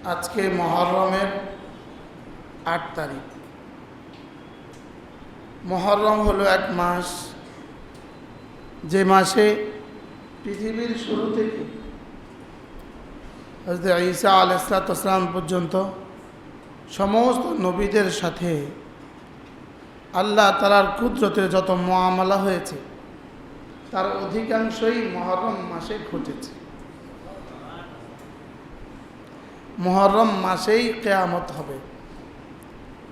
আজকে মুহররমের ৮ তারিখ। মুহররম হলো এক মাস, যে মাসে পৃথিবীর শুরু থেকে হযরত ঈসা আলাইহিস সালাম পর্যন্ত সমস্ত নবীদের সাথে আল্লাহ তাআলার কুদরতের যত মুআমালা হয়েছে তার অধিকাংশই মুহররম মাসে ঘটেছে। মুহররম মাসেই কিয়ামত হবে,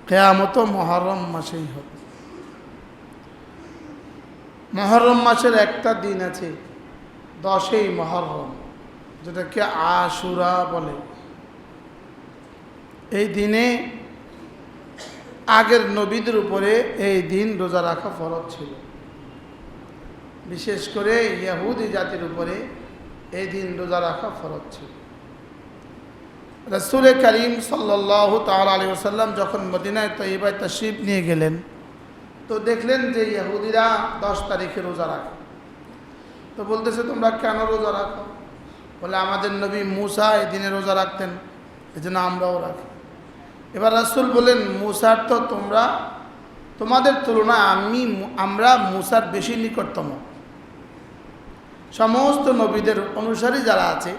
কিয়ামতও মুহররম মাসেই হবে। মুহররম মাসের একটা দিন আছে 10ই মুহররম, যেটাকে আশুরা বলে। এই দিনে আগের নবীদের উপরে এই দিন রোজা রাখা ফরজ ছিল, বিশেষ করে ইহুদি জাতির উপরে এই দিন রোজা রাখা ফরজ ছিল। রাসূল করিম সাল্লাল্লাহু তাআলা আলাইহি ওয়াসাল্লাম যখন মদিনায় তয়্যিবায় তাশরীফ নিয়ে গেলেন, তো দেখলেন যে ইহুদিরা 10 তারিখে রোজা রাখে। তো বলতেছে, তোমরা কেন রোজা রাখো? বলে, আমাদের নবী মুসা এই দিনে রোজা রাখতেন, এই জন্য আমরাও রাখি। এবার রাসূল বলেন, মুসার তো তোমাদের তুলনায় আমরা মুসার বেশি নিকটতম। সমস্ত নবীদের অনুসারী যারা আছে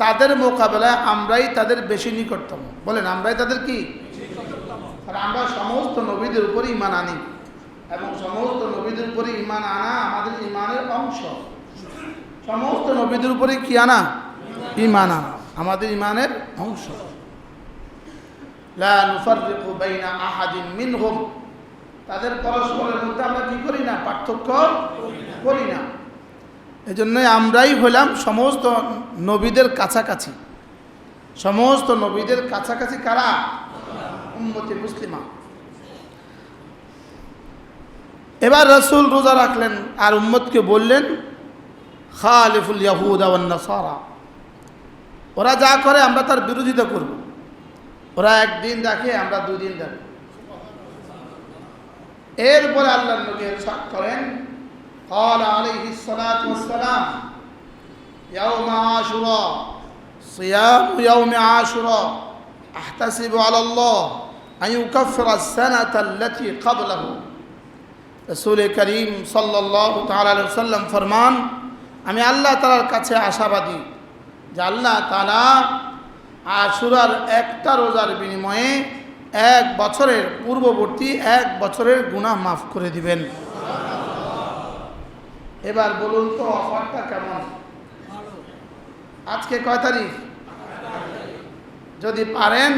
তাদের মোকাবেলায় আমরাই তাদের বেশি নিকটতম। বলেন, আমরাই তাদের কি? আর আমরা সমস্ত নবীদের উপরে ঈমান আনি, এবং সমস্ত নবীদের উপরে ঈমান আনা আমাদের ঈমানের অংশ। সমস্ত নবীদের উপরে কি আনা? ঈমান আনা আমাদের ঈমানের অংশ। লা নুফাররিকু বাইনা আহাদিন মিনহুম, তাদের পরস্পরের মধ্যে আমরা কি করি না? পার্থক্য করি না। এজন্যই আমরাই হলাম সমস্ত নবীদের কাছাকাছি। সমস্ত নবীদের কাছাকাছি কারা? উম্মতে মুসলিমা। এবার রাসূল রোজা রাখলেন আর উম্মতকে বললেন, খালিফুল ইয়াহুদা ওয়ান নাসারা, ওরা যা করে আমরা তার বিরোধিতা করব। ওরা একদিন রাখে, আমরা 2 দিন রাখি। এরপরে আল্লাহর নবী ইরশাদ করেন, قال عليه الصلاة والسلام يوم عاشوراء صيام يوم عاشوراء أحتسب على الله أن يكفر السنة التي قبله। রাসূল করিম সাল্লাল্লাহু তাআলা আলাইহি ওয়াসাল্লাম ফরমান, আমি আল্লাহ তাআলার কাছে আশাবাদী যে আল্লাহ তাআলা আশুরার একটা রোজার বিনিময়ে 1 বছরের পূর্ববর্তী 1 বছরের গুনাহ মাফ করে দিবেন। এবার বলুন তো অফারটা কেমন? আজকে কয় তারিখ? যদি পারেন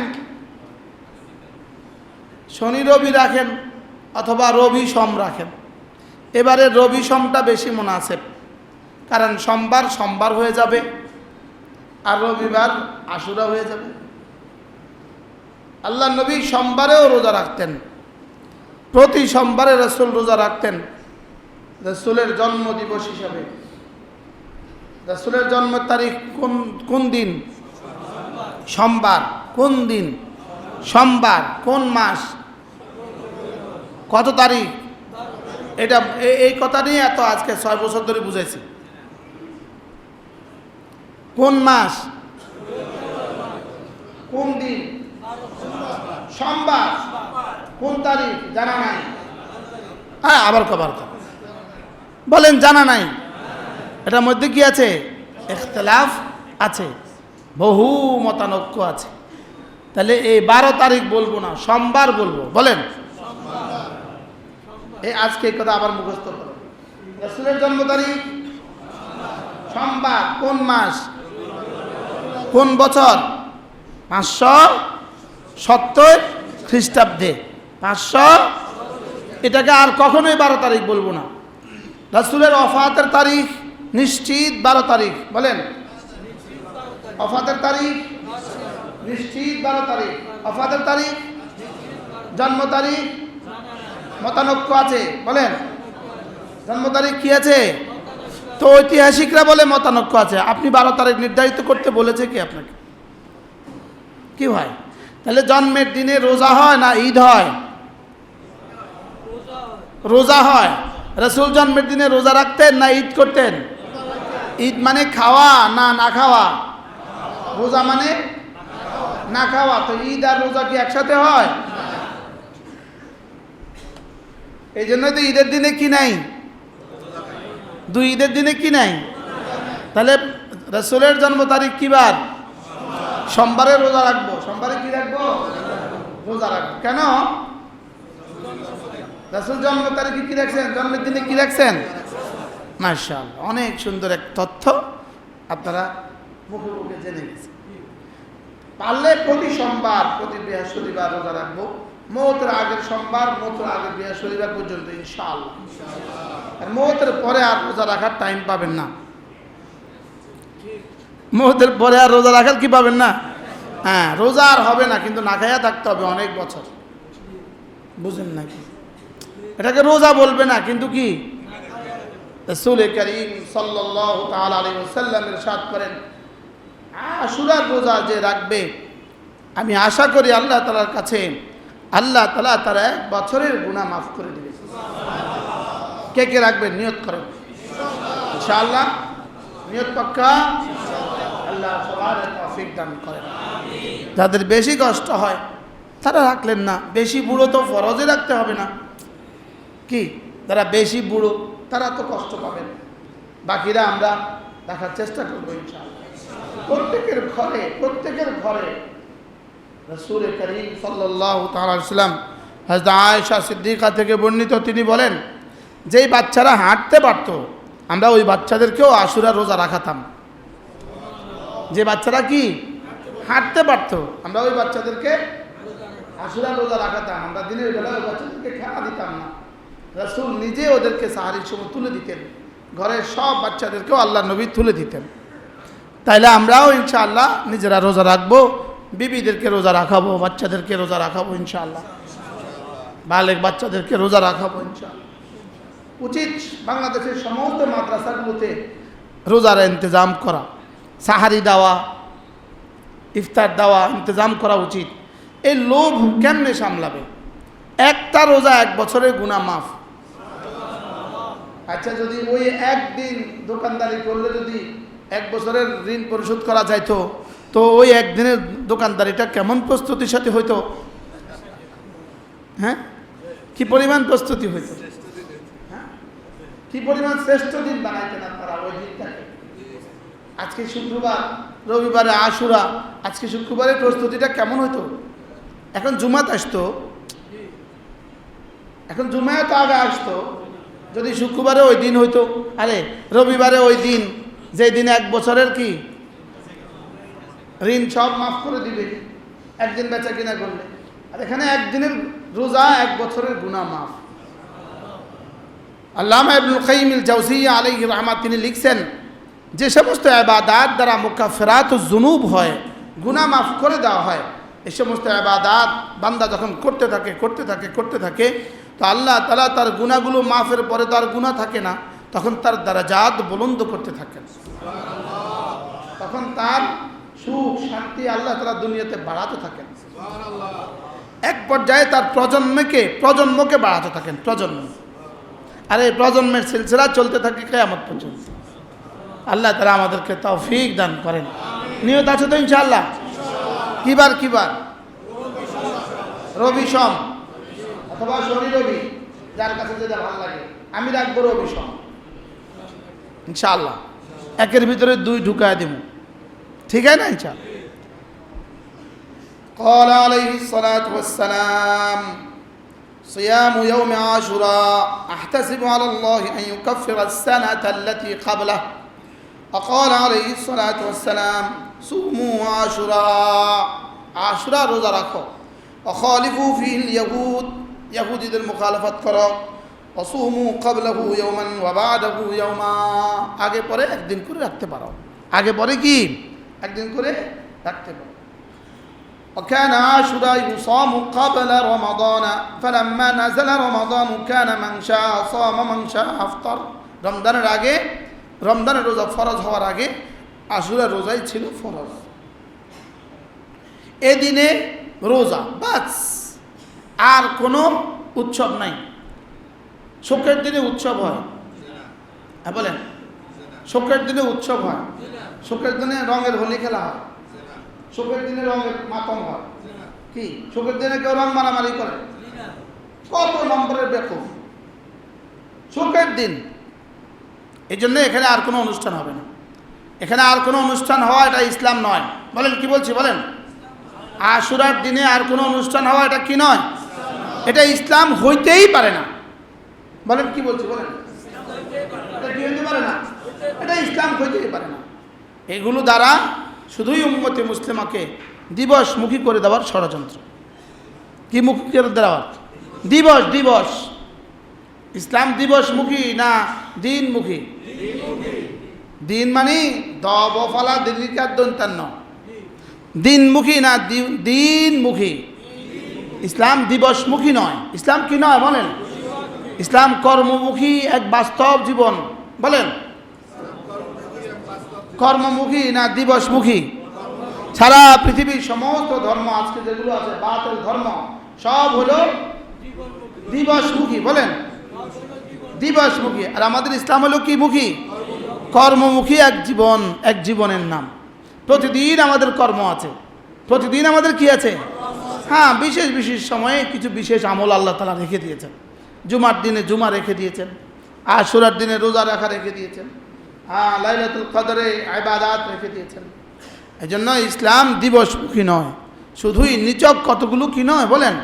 শনি রবি রাখেন অথবা রবি সোম রাখেন। এবারে রবি সোমটা বেশি মুনাসেব, কারণ সোমবার হয়ে যাবে আর রবিবার আশুরা হয়ে যাবে। আল্লাহ নবী সোমবারেও রোজা রাখতেন, প্রতি সোমবারে রাসূল রোজা রাখতেন রাসূলের জন্ম দিবস হিসাবে। রাসূলের জন্ম তারিখ কোন দিন? সোমবার। কোন দিন? সোমবার। কোন মাস? কত তারিখ? এটা এই কথা নিয়ে এত আজকে 6 বছর ধরে বুঝাইছি। কোন মাস? কোন দিন? সোমবার। কোন তারিখ? জানা নাই। হ্যাঁ, আবার কবার বলেন জানা নাই। এটার মধ্যে কি আছে? ইখতিলাফ আছে, বহু মতানৈক্য আছে। তাহলে এই 12 তারিখ বলবো না, সোমবার বলবো। বলেন, এই আজকে এই কথা আবার মুখস্থ করো। রাসূলের জন্ম তারিখ সোমবার। কোন মাস? কোন বছর? 570 খ্রিস্টাব্দে। 500। এটাকে আর কখনোই 12 তারিখ বলবো না। রাসূলের ওফাতের তারিখ নিশ্চিত 12 তারিখ। বলেন, ওফাতের তারিখ নিশ্চিত 12 তারিখ। ওফাতের তারিখ, জন্ম তারিখ মতানৈক্য আছে। বলেন, জন্ম তারিখ কি আছে? তো ঐতিহাসিকরা বলে মতানৈক্য আছে। আপনি 12 তারিখ নির্ধারিত করতে বলেছে কি আপনাকে? কি হয়? তাহলে জন্মের দিনে রোজা হয় না ঈদ হয়? রোজা হয়। রাসূল জন্মের দিনে রোজা রাখতেন না ঈদ করতেন? ঈদ মানে খাওয়া না না খাওয়া? রোজা মানে না খাওয়া। তো ঈদ আর রোজা কি একসাথে হয়? এই জন্য তো ঈদের দিনে কি নাই, দুই ঈদের দিনে কি নাই। তাহলে রাসূলের জন্ম তারিখ কি বার? সোমবারে রোজা রাখবো। সোমবারে কি রাখবো? রোজা রাখবো। কেন? রাসূল জন্ম তারিখে কি রাখছেন? জন্মের দিনে কি রাখছেন? মাশাআল্লাহ, অনেক সুন্দর এক তথ্য আপনারা মুখে মুখে জেনে গেছেন। পারলে প্রতি সোমবার, প্রতি বৃহস্পতিবার রোজা রাখবো। মওতের আগের সোমবার, মওতের আগের বৃহস্পতিবার পর্যন্ত ইনশাআল্লাহ। আর মওতের পরে আর রোজা রাখার টাইম পাবেন না। মওতের পরে আর রোজা রাখার কি পাবেন না? হ্যাঁ, রোজা আর হবে না, কিন্তু না খাইয়া থাকতে হবে অনেক বছর। বুঝেন নাকি? এটাকে রোজা বলবে না, কিন্তু কি? রাসূল করিম সাল্লাল্লাহু তাআলা আলাইহি ওয়াসাল্লাম ইরশাদ করেন, আশুরার রোজা যে রাখবে, আমি আশা করি আল্লাহ তাআলার কাছে আল্লাহ তাআলা তার এক বছরের গুনাহ মাফ করে দিবেন। কে কে রাখবেন? নিয়ত করেন ইনশাআল্লাহ। নিয়ত পাক্কা। আল্লাহ সবার তৌফিক দান করেন। যাদের বেশি কষ্ট হয় তারা রাখলেন না। বেশি বুড়ো তো ফরজে রাখতে হবে না কি? যারা বেশি বুড়ো তারা তো কষ্ট পাবেন, বাকিরা আমরা দেখার চেষ্টা করবো ইনশাআল্লাহ। প্রত্যেকের ঘরে রাসূল করিম সাল্লাল্লাহু তাআলা আলাইহি ওয়াসাল্লাম হযরত আয়েশা সিদ্দিকা থেকে বর্ণিত, তিনি বলেন, যেই বাচ্চারা হাঁটতে পারতো আমরা ওই বাচ্চাদেরকেও আশুরা রোজা রাখাতাম। যে বাচ্চারা কি হাঁটতে পারতো আমরা ওই বাচ্চাদেরকে আশুরা রোজা রাখাতাম। আমরা দিনের বেলা ওই বাচ্চাদেরকে খাওয়া দিতাম না। রাসূল নিজে ওদেরকে সাহারির সময় তুলে দিতেন, ঘরের সব বাচ্চাদেরকেও আল্লাহ নবী তুলে দিতেন। তাইলে আমরাও ইনশাআল্লাহ নিজেরা রোজা রাখবো, বিবিদেরকে রোজা রাখাবো, বাচ্চাদেরকে রোজা রাখাবো ইনশাআল্লাহ, বালেগ বাচ্চাদেরকে রোজা রাখাবো ইনশাআল্লাহ। উচিত বাংলাদেশের সমস্ত মাদ্রাসাগুলোতে রোজার ইন্তজাম করা, সাহারি দেওয়া, ইফতার দেওয়া ইন্তজাম করা উচিত। এই লোভ কেমনে সামলাবে? একটা রোজা এক বছরের গুনাহ মাফ। আচ্ছা, যদি ওই একদিন দোকানদারি করলে যদি এক বছরের ঋণ পরিশোধ করা যাইতো, তো ওই একদিনের দোকানদারিটা কেমন প্রস্তুতির সাথে হইতো? হ্যাঁ, কি পরিমাণ প্রস্তুতি হইতো? হ্যাঁ, কি পরিমাণ শ্রেষ্ঠ দিন বানাইতেন আপনারা ওই দিনটাকে। আজকে শুক্রবার, রবিবারে আশুরা, আজকে শুক্রবারের প্রস্তুতিটা কেমন হইতো? এখন জুমাত আসতো, এখন জুমায় তো আগে আসতো। যদি শুক্রবারে ওই দিন হইতো, আরে রবিবারে ওই দিন, যে দিনে এক বছরের কি ঋণ সব মাফ করে দিবে একদিন বেচা কিনা করলে। আর এখানে একদিনের রোজা এক বছরের গুনাহ মাফ। আল্লামা ইবনুল কাইয়িম আল জাওজিয়্যা আলাইহি রাহমাত তিনি লিখছেন, যে সমস্ত ইবাদাত দ্বারা মুকাফফিরাতুজ যুনুব হয়, গুনাহ মাফ করে দেওয়া হয়, এই সমস্ত ইবাদাত বান্দা যখন করতে থাকে তো আল্লাহ তাআলা তার গুনাহগুলো মাফের পরে তার গুনাহ থাকে না, তখন তার দারাজাত বুলন্দ করতে থাকেন। তখন তার সুখ শান্তি আল্লাহ তাআলা দুনিয়াতে বাড়াতে থাকেন। এক পর্যায়ে তার প্রজন্মকে বাড়াতে থাকেন। আর এই প্রজন্মের সিলসিলা চলতে থাকে কিয়ামত পর্যন্ত। আল্লাহ তাআলা আমাদেরকে তৌফিক দান করেন। নিয়ত আছে তো ইনশাআল্লাহ? কিবার রবি সোম অথবা শনি রবি, যার কাছে যেটা ভালো লাগে। আমি রাখবো রবি সোম ইনশাআল্লাহ। একের ভিতরে দুই ঢুকায় দেব, ঠিক আছে না ইনশাআল্লাহ? قال عليه الصلاة والسلام صيام يوم عاشوراء أحتسب على الله أن يكفر السنة التي قبله وقال عليه الصلاة والسلام صوموا عاشوراء عاشوراء روزا রাখো وخالفوا فيه اليهود يهودদের মুখালাফত করো وصوموا قبله يوما وبعده يوما আগে পরে একদিন করে রাখতে পারো, আগে পরে কি একদিন করে রাখতে পারো। وكان عاشوراء يصام قبل رمضان فلما نزل رمضان كان من شاء صام من شاء أفطر রমজানের আগে, রমজানের রোজা ফরজ হওয়ার আগে আশুরার রোজাই ছিল ফরজ। এদিনে রোজা বাস, আর কোনো উৎসব নাই। শোকের দিনে উৎসব হয়, হ্যাঁ বলেন, শোকের দিনে উৎসব হয়, শোকের দিনে রঙের হোলি খেলা হয়, শোকের দিনে রঙের মাতম হয় কি? শোকের দিনে কেউ রং মারামারি করে? কত নম্বরের বেকুফ শোকের দিন। এই জন্য এখানে আর কোনো অনুষ্ঠান হবে না। এখানে আর কোনো অনুষ্ঠান হওয়া এটা ইসলাম নয়। বলেন কি বলছি বলেন? আশুরার দিনে আর কোনো অনুষ্ঠান হওয়া এটা কি নয়? এটা ইসলাম হইতেই পারে না। বলেন কি বলছি বলেন? এটা কি হইতে পারে না? এটা ইসলাম হইতেই পারে না। এগুলো দ্বারা শুধুই উম্মতে মুসলিমাকে দিবসমুখী করে দেওয়ার ষড়যন্ত্র। কি মুখী করে দেওয়ার? দিবস দিবস। ইসলাম দিবসমুখী না দিনমুখী? দিন মানে দফলা দীর্ঘিকার দন্তান্ন। দিনমুখী না দিনমুখী? ইসলাম দিবসমুখী নয়। ইসলাম কি নয় বলেন? ইসলাম কর্মমুখী এক বাস্তব জীবন। বলেন কর্মমুখী না দিবসমুখী? সারা পৃথিবীর সমস্ত ধর্ম আজকে যেগুলো আছে বাতিল ধর্ম সব হলো দিবসমুখী। বলেন দিবসমুখী। আর আমাদের ইসলাম হলো কি মুখী? কর্মমুখী এক জীবন, এক জীবনের নাম। প্রতিদিন আমাদের কর্ম আছে, প্রতিদিন আমাদের কি আছে? হ্যাঁ, বিশেষ বিশেষ সময়ে কিছু বিশেষ আমল আল্লাহ তাআলা রেখে দিয়েছেন। জুমার দিনে জুমা রেখে দিয়েছেন, আশুরার দিনে রোজা রাখা রেখে দিয়েছেন, হ্যাঁ লাইলাতুল কদরে ইবাদত রেখে দিয়েছেন। এই জন্য ইসলাম দিবসমুখী নয়, শুধুই নিচক কতগুলো কি নয় বলেন?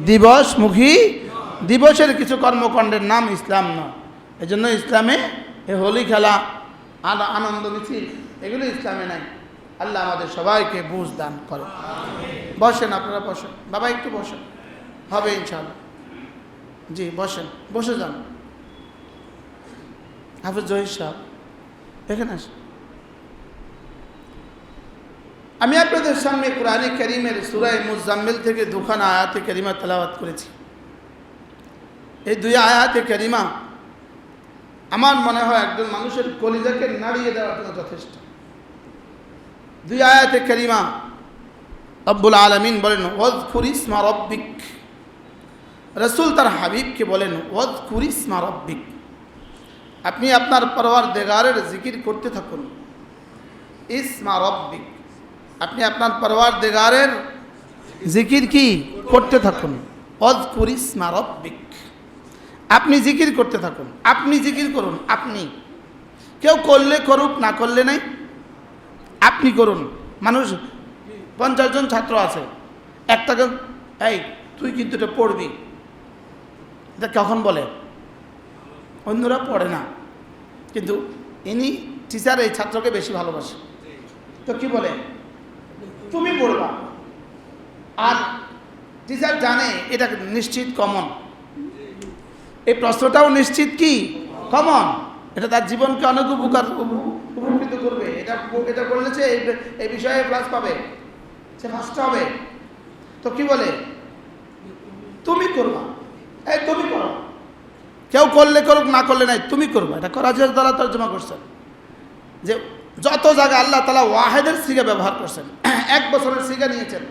দিবসমুখী। দিবসের কিছু কর্মকাণ্ডের নাম ইসলাম নয়। এই জন্য ইসলামে এ হোলি খেলা, আনন্দ মিছিল এগুলো ইসলামে নাই। আল্লাহ আমাদের সবাইকে বুঝ দান করে। বসেন, আপনারা বসেন। বাবা একটু বসেন, হবে ইনশাআল্লাহ। জি বসেন, বসে যান। হাফেজ জহির সাহেব এখানে আসেন। আমি আপনাদের সামনে কোরআনে কারীমের সূরা মুজাম্মিল থেকে দুখানা আয়াতে কারিমা তেলাওয়াত করেছি। এই দুই আয়াতে কারিমা আমার মনে হয় একজন মানুষের কলিজাকে নাড়িয়ে দেওয়ার জন্য যথেষ্ট। দুই আয়াতে কারিমা রব্বুল আলামিন বলেন ওয়াজকুর ইসমা রাব্বিক। রাসূল তার হাবিবকে বলেন ওয়াজকুর ইসমা রাব্বিক, আপনি আপনার পরওয়ারদিগারের জিকির করতে থাকুন। ইসমা রাব্বিক, আপনি আপনার পরওয়ারদিগারের জিকির কি করতে থাকুন। ওয়াজকুর ইসমা রাব্বিক, আপনি জিকির করতে থাকুন, আপনি জিকির করুন। আপনি, কেউ করলে করুক, না করলে নাই, আপনি করুন। মানুষ 50 জন ছাত্র আছে, একটাকে এই তুই কিন্তু এটা পড়বি, এটা কখন বলে? অন্যরা পড়ে না, কিন্তু ইনি টিচার এই ছাত্রকে বেশি ভালোবাসে, তো কি বলে? তুমি পড়বা। আর টিচার জানে এটা নিশ্চিত কমন, এই প্রশ্নটাও নিশ্চিত কি কমন, এটা তার জীবনকে অনেক উপকৃত করবে। এটা করলে সে এই বিষয়ে ক্লাস পাবে, সে ফার্স্ট হবে। তো কি বলে? তুমি করবা, এই তুমি করো। কেউ করলে করুক, না করলে নাই, তুমি করবা। এটা করাজের দ্বারা তর্জমা করছেন যে যত জায়গায় আল্লাহ তাআলা ওয়াহেদের সিগা ব্যবহার করছেন, 1 বছরের সিগা নিয়েছেন,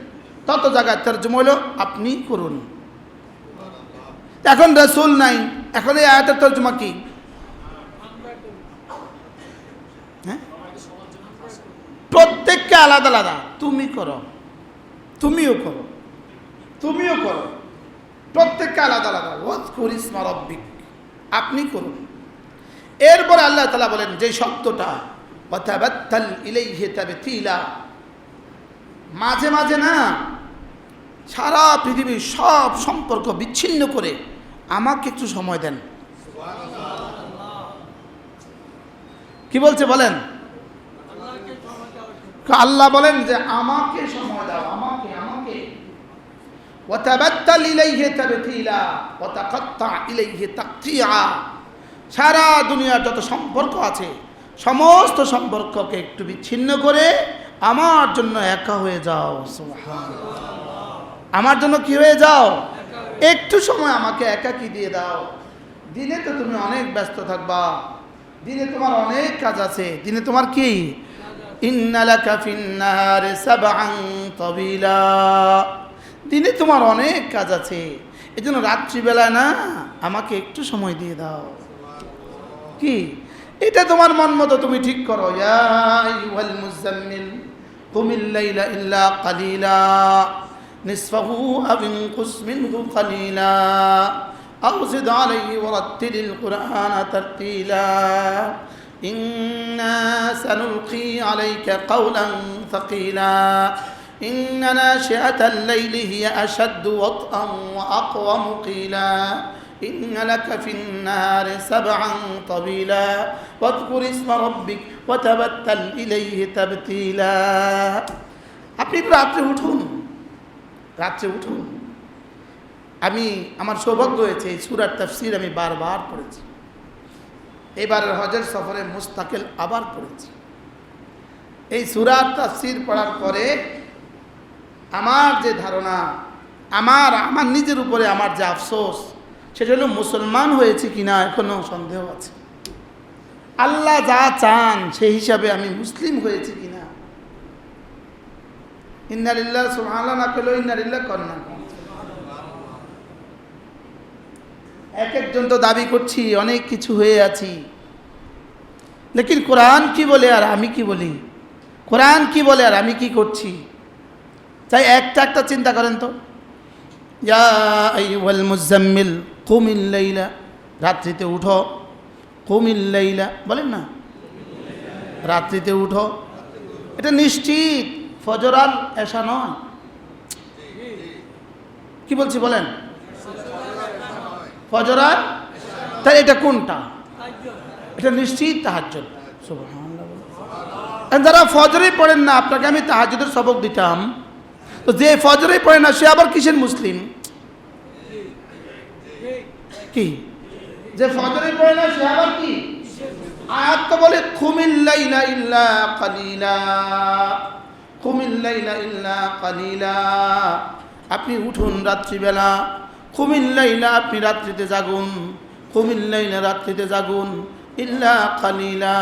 তত জায়গায় তর্জমা হলো আপনি করুন। এখন রাসূল নাই, এখন এই আয়াতের তর্জমা কি? হ্যাঁ, প্রত্যেককে আলাদা আলাদা তুমি করো, তুমিও করো, তুমিও করো, প্রত্যেককে আলাদা আলাদা। ওয়াজকুর ইসমা রাব্বিক, আপনি করুন। এরপর আল্লাহ তাআলা বলেন যে শব্দটা ওয়াতাবাত্তাল ইলাইহি তাবতিলা, মাঝে মাঝে না সারা পৃথিবীর সব সম্পর্ক বিচ্ছিন্ন করে আমাকে একটু সময় দেন। কি বলছে বলেন? আল্লাহ বলেন যে আমাকে সময় দাও, আমাকে আমাকে। ওয়াতাবাত্তাল ইলাইহি তাবতিলা ওয়া তাকাত্তা ইলাইহি তাকতিয়া, সারা দুনিয়ার যত সম্পর্ক আছে সমস্ত সম্পর্ককে একটু বিচ্ছিন্ন করে আমার জন্য একা হয়ে যাও। সুবহানাল্লাহ, আমার জন্য কি হয়ে যাও? একটু সময় আমাকে একাকী দিয়ে দাও। দিনে তো তুমি অনেক ব্যস্ত থাকবা, দিনে তোমার অনেক কাজ আছে, দিনে তোমার কি ইন্না লাকা ফিন্নাহারি সাবআন তাবিলা, দিনে তোমার অনেক কাজ আছে, এজন্য রাত্রিবেলা না আমাকে একটু সময় দিয়ে দাও। কি এটা তোমার মন মতো তুমি ঠিক করো। ইয়া আইয়ুহাল মুজাম্মিল কুমিল লাইলা ইল্লা কালিলা নিসফাহু আও ইনকুস মিনহু কালিলা আও জিদ আলাইহি ওয়ারাত্তিলিল কুরআনা তারতিলা ইন্না সানুলকি আলাইকা কাওলান সাকিলা إن ناشئة الليل هي أشد وطئا وأقوم قيلا إن لك في النهار سبعا طويلا واذكر اسم ربك وتبتل إليه تبتيلا আপনি রাত্রে উঠুন, রাত্রে উঠুন। আমি আমার সৌভাগ্য হয়েছে এই সূরার তাফসীর আমি বারবার পড়েছি। এবারের হজের সফরে মুস্তাকিল আবার পড়েছি। এই সূরার তাফসীর পড়ার পরে আমার যে ধারণা, আমার নিজের উপরে আমার যে আফসোস, সেটা হলো মুসলমান হয়েছে কিনা এখনো সন্দেহ আছে। আল্লাহ যা চান সেই হিসাবে আমি মুসলিম হয়েছি কিনা। ইন্না লিল্লাহি সুবহানাল্লাহ না পেলেও ইন্না লিল্লাহি করেন না। এক একজন তো দাবি করছি অনেক কিছু হয়ে আছি, লেকিন কোরআন কি বলে আর আমি কি বলি, কোরআন কি বলে আর আমি কি করছি। তাই একটা চিন্তা করেন তো, ইয়া আইয়ুহাল মুজাম্মিল কুমিল লাইলা, রাত্রিতে উঠো, কুমিল লাইলা বলেন না, রাত্রিতে উঠো। এটা নিশ্চিত ফজর আর এশা নয়। কি বলছি বলেন, ফজর আর, তাই এটা কোনটা? এটা নিশ্চিত তাহাজ্জুদ। সুবহানাল্লাহ। যারা ফজরেই পড়েন না, আপনাকে আমি তাহাজ্জুদের সবক দিতাম, তো যে ফজরেই পড়ে না সে আবার কিসের মুসলিম? কি যে ফজরেই পড়ে না সে আবার কি? আয়াত তো বলে কুমিল লাইলা ইল্লা কালিলা, কুমিল লাইলা ইল্লা কালিলা, আপনি উঠুন রাত্রিবেলা, কুমিল লাইলা আপনি রাত্রিতে জাগুন, কুমিল লাইলা রাত্রিতে জাগুন, ইল্লা কালিলা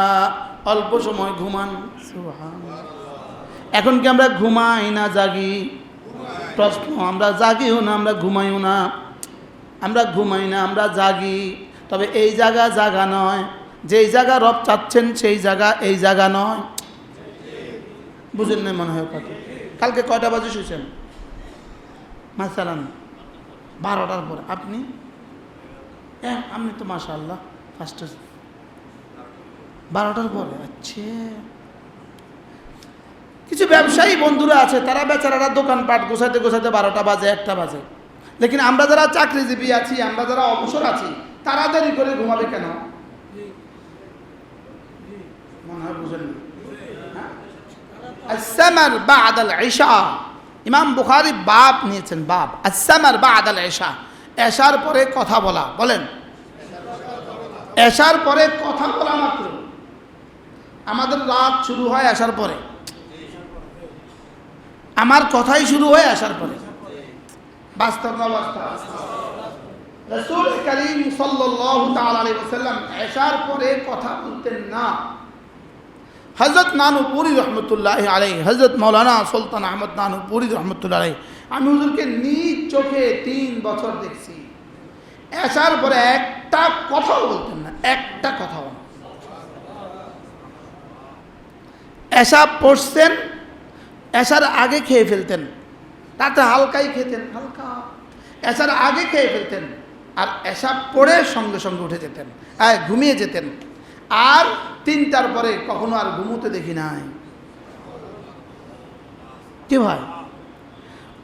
অল্প সময় ঘুমান। সুবহানাল্লাহ। এখন কি আমরা ঘুমাই না জাগি? প্রশ্ন, আমরা জাগিও না, আমরা ঘুমাইও না। আমরা ঘুমাই না, আমরা জাগি। তবে এই জায়গা জাগা নয়, যেই জায়গা রব চাচ্ছেন সেই জায়গা এই জায়গা নয়। বুঝেন না মনে হয় কথা। কালকে কয়টা বাজে শুয়েছেন? মাসালান 12টার পর। আপনি আপনি তো মাশাআল্লাহ ফার্স্টে 12টার পরে। আচ্ছা, কিছু ব্যবসায়ী বন্ধুরা আছে, তারা বেচারারা দোকানপাট গোছাতে গোছাতে 12টা বাজে, 1টা বাজে। লেকিন আমরা যারা চাকরিজীবী আছি, আমরা যারা অবসর আছি, তারা দেরি করে ঘুমাবে কেন? মনে হয় বুঝেন না। আসসামার বা'দাল ইশা, ইমাম বুখারী বাব নিয়েছেন, বাব আসসামার বা'দাল ইশা, এশার পরে কথা বলা। বলেন, এশার পরে কথা বলা মাত্র। আমাদের রাত শুরু হয় এশার পরে, আমার কথাই শুরু হয় এশার পরে। বাস্তব না বাস্তব? রাসূল করিম সাল্লাল্লাহু তাআলা আলাইহি ওয়াসাল্লাম এশার পরে কথা বলতেন না। হযরত নানুপুরি রহমতুল্লাহি আলাইহি, হযরত মাওলানা সুলতান আহমদ নানুপুরি রহমতুল্লাহি আলাইহি, আমি হুজুরকে নিজ চোখে 3 বছর দেখছি, এশার পরে একটা কথাও বলতেন না, একটা কথাও না। এশা পড়ছেন, এশার আগে খেয়ে ফেলতেন, তাতে হালকাই খেতেন, হালকা এশার আগে খেয়ে ফেলতেন, আর এশা পড়ে সঙ্গে সঙ্গে উঠে যেতেন, ঘুমিয়ে যেতেন। আর 3টার পরে কখনো আর ঘুমোতে দেখি নাই। কি ভাই,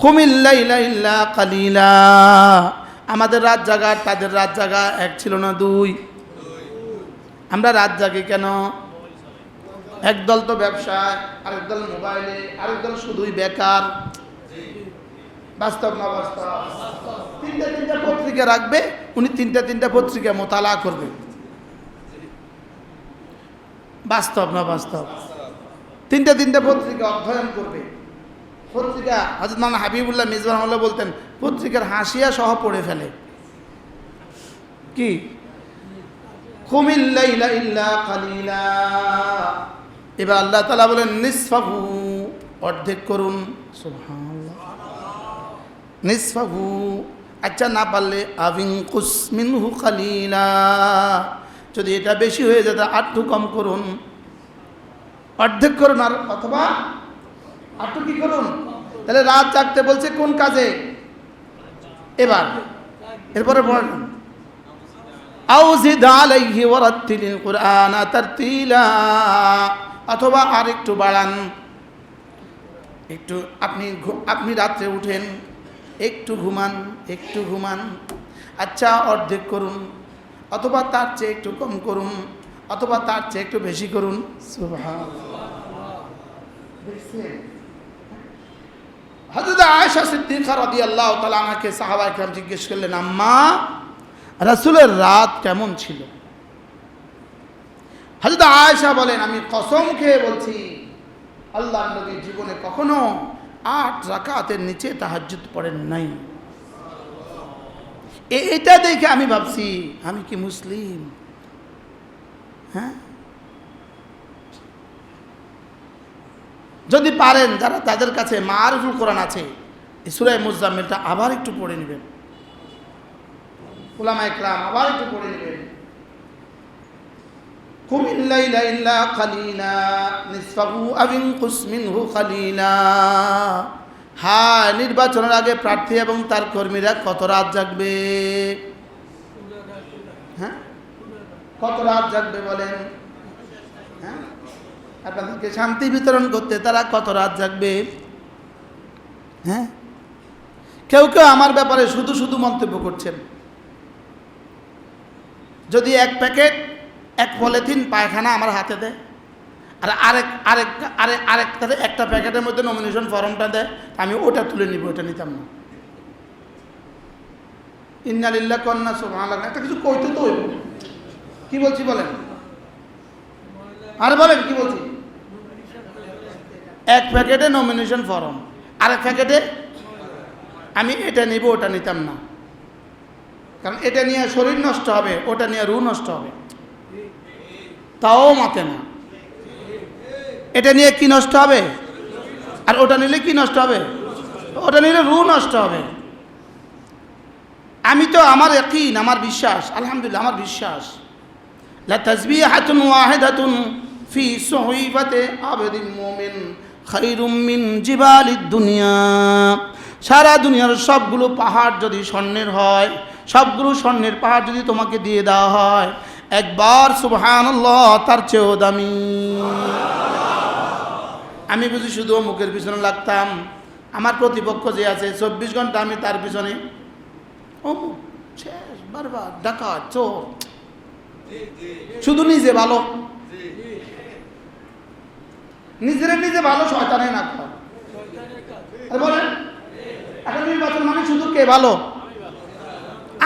কুমিল লাইলা ইল্লা কালিলা, আমাদের রাত জাগা তাদের রাত জাগা এক ছিল না, 2। আমরা রাত জাগি কেন? একদল তো ব্যবসায়, আরেক দল মোবাইলে, আরেক দল শুধুই বেকার। বাস্তব না বাস্তব? 3টা পত্রিকা রাখবে, উনি 3টা পত্রিকা মোতালা করবে। বাস্তব না বাস্তব? 3টা পত্রিকা অধ্যয়ন করবে। পত্রিকা হযরত মাওলানা হাবিবুল্লাহ মিজবাহ রহমাতুল্লাহ বলতেন, পত্রিকার হাসিয়া সহ পড়ে ফেলে। কি কুমিল লাইলা ইল্লা কালিলা। এবার আল্লাহ তাআলা বলেন নিসফাহু, অর্ধেক করুন। সুবহানাল্লাহ। নিসফাহু, আচ্ছা না পারলে আবিনকুস মিনহু কালিলা, যদি এটা বেশি হয়ে যায় আর একটু কম করুন, অর্ধেক করুন, আর অথবা আর তো কি করুন? তাহলে রাত জাগতে বলছে কোন কাজে? এবার এরপরে বলেন আউজিদ আলাইহি ওয়ারাত্তিলিল কুরআনা তারতিলা, অথবা আর একটু বাড়ান, একটু আপনি রাত্রে উঠেন, একটু ঘুমান, আচ্ছা অর্ধেক করুন, অথবা তার চেয়ে একটু কম করুন, অথবা তার চেয়ে একটু বেশি করুন। সুবহানাল্লাহ। হযরত আয়েশা সিদ্দিকা রাদিয়াল্লাহু তাআলা আনহাকে সাহাবায়ে কেরাম জিজ্ঞেস করলেন, আম্মা রাসূলের রাত কেমন ছিল? হযরত আয়েশা বলেন, আমি কসম খেয়ে বলছি আল্লাহর নবী জীবনে কখনো 8 রাকাতের নিচে তাহাজ্জুদ পড়েন নাই। এটা দেখে আমি ভাবছি আমি কি মুসলিম? হ্যাঁ, যদি পারেন যারা তাদের কাছে মারুফুল কোরআন আছে, এই সূরা মুজাম্মিলটা আবার একটু পড়ে নেবেন, উলামায়ে কেরাম আবার একটু পড়ে নেবেন। কুমিল লাইলা ইল্লা কালিলা নিসফাহু আও ইনকুস মিনহু কালিলা। হ্যাঁ, নির্বাচনের আগে প্রার্থী এবং তার কর্মীরা কত রাত জাগবে? হ্যাঁ, কত রাত জাগবে বলেন? হ্যাঁ, আপনাদেরকে শান্তি বিতরণ করতে তারা কত রাত জাগবে? হ্যাঁ, কেউ কেউ আমার ব্যাপারে শুধু শুধু মন্তব্য করছেন। যদি এক পলিথিন পায়খানা আমার হাতে দেয় আর আরেকটাতে একটা প্যাকেটের মধ্যে নমিনেশন ফর্মটা দেয়, আমি ওটা তুলে নিব, ওটা নিতাম না। ইন্না লিল্লাহি ওয়া ইন্না সুবহানাল্লাহ, একটা কিছু কইতে তো হইব। কি বলছি বলেন? আর বলেন কি বলছি? এক প্যাকেটে নমিনেশন ফর্ম, আরেক প্যাকেটে আমি এটা নিব, ওটা নিতাম না। কারণ এটা নিয়ে শরীর নষ্ট হবে, ওটা নিয়ে রূহ নষ্ট হবে, তাও মাতে না। এটা নিয়ে কি নষ্ট হবে? আর ওটা নিলে কি নষ্ট হবে? ওটা নিলে রূহ নষ্ট হবে। আমি তো আমার ইয়াকিন, আমার বিশ্বাস, আলহামদুলিল্লাহ আমার বিশ্বাস, লা তাসবিহাতুন ওয়াহিদাতুন ফি সুহইফাতি আবদিন মুমিন খায়রুম মিন জিবালিদ দুনিয়া। সারা দুনিয়ার সবগুলো পাহাড় যদি স্বর্ণের হয়, সবগুলো স্বর্ণের পাহাড় যদি তোমাকে দিয়ে দেওয়া হয়, একবার সুবহানাল্লাহ তার চেয়েও দামি। আমি বুঝি শুধু মুখের পিছনে লাগতাম, আমার প্রতিপক্ষ যে আছে 24 ঘন্টা আমি তার পিছনে, অমুক শেষ, বারবার ডাকাত, চোর, শুধু নিজে ভালো, নিজে ভালো, শয়তানে না খায়। বলেন এখন নির্বাচন মানে শুধু কে ভালো?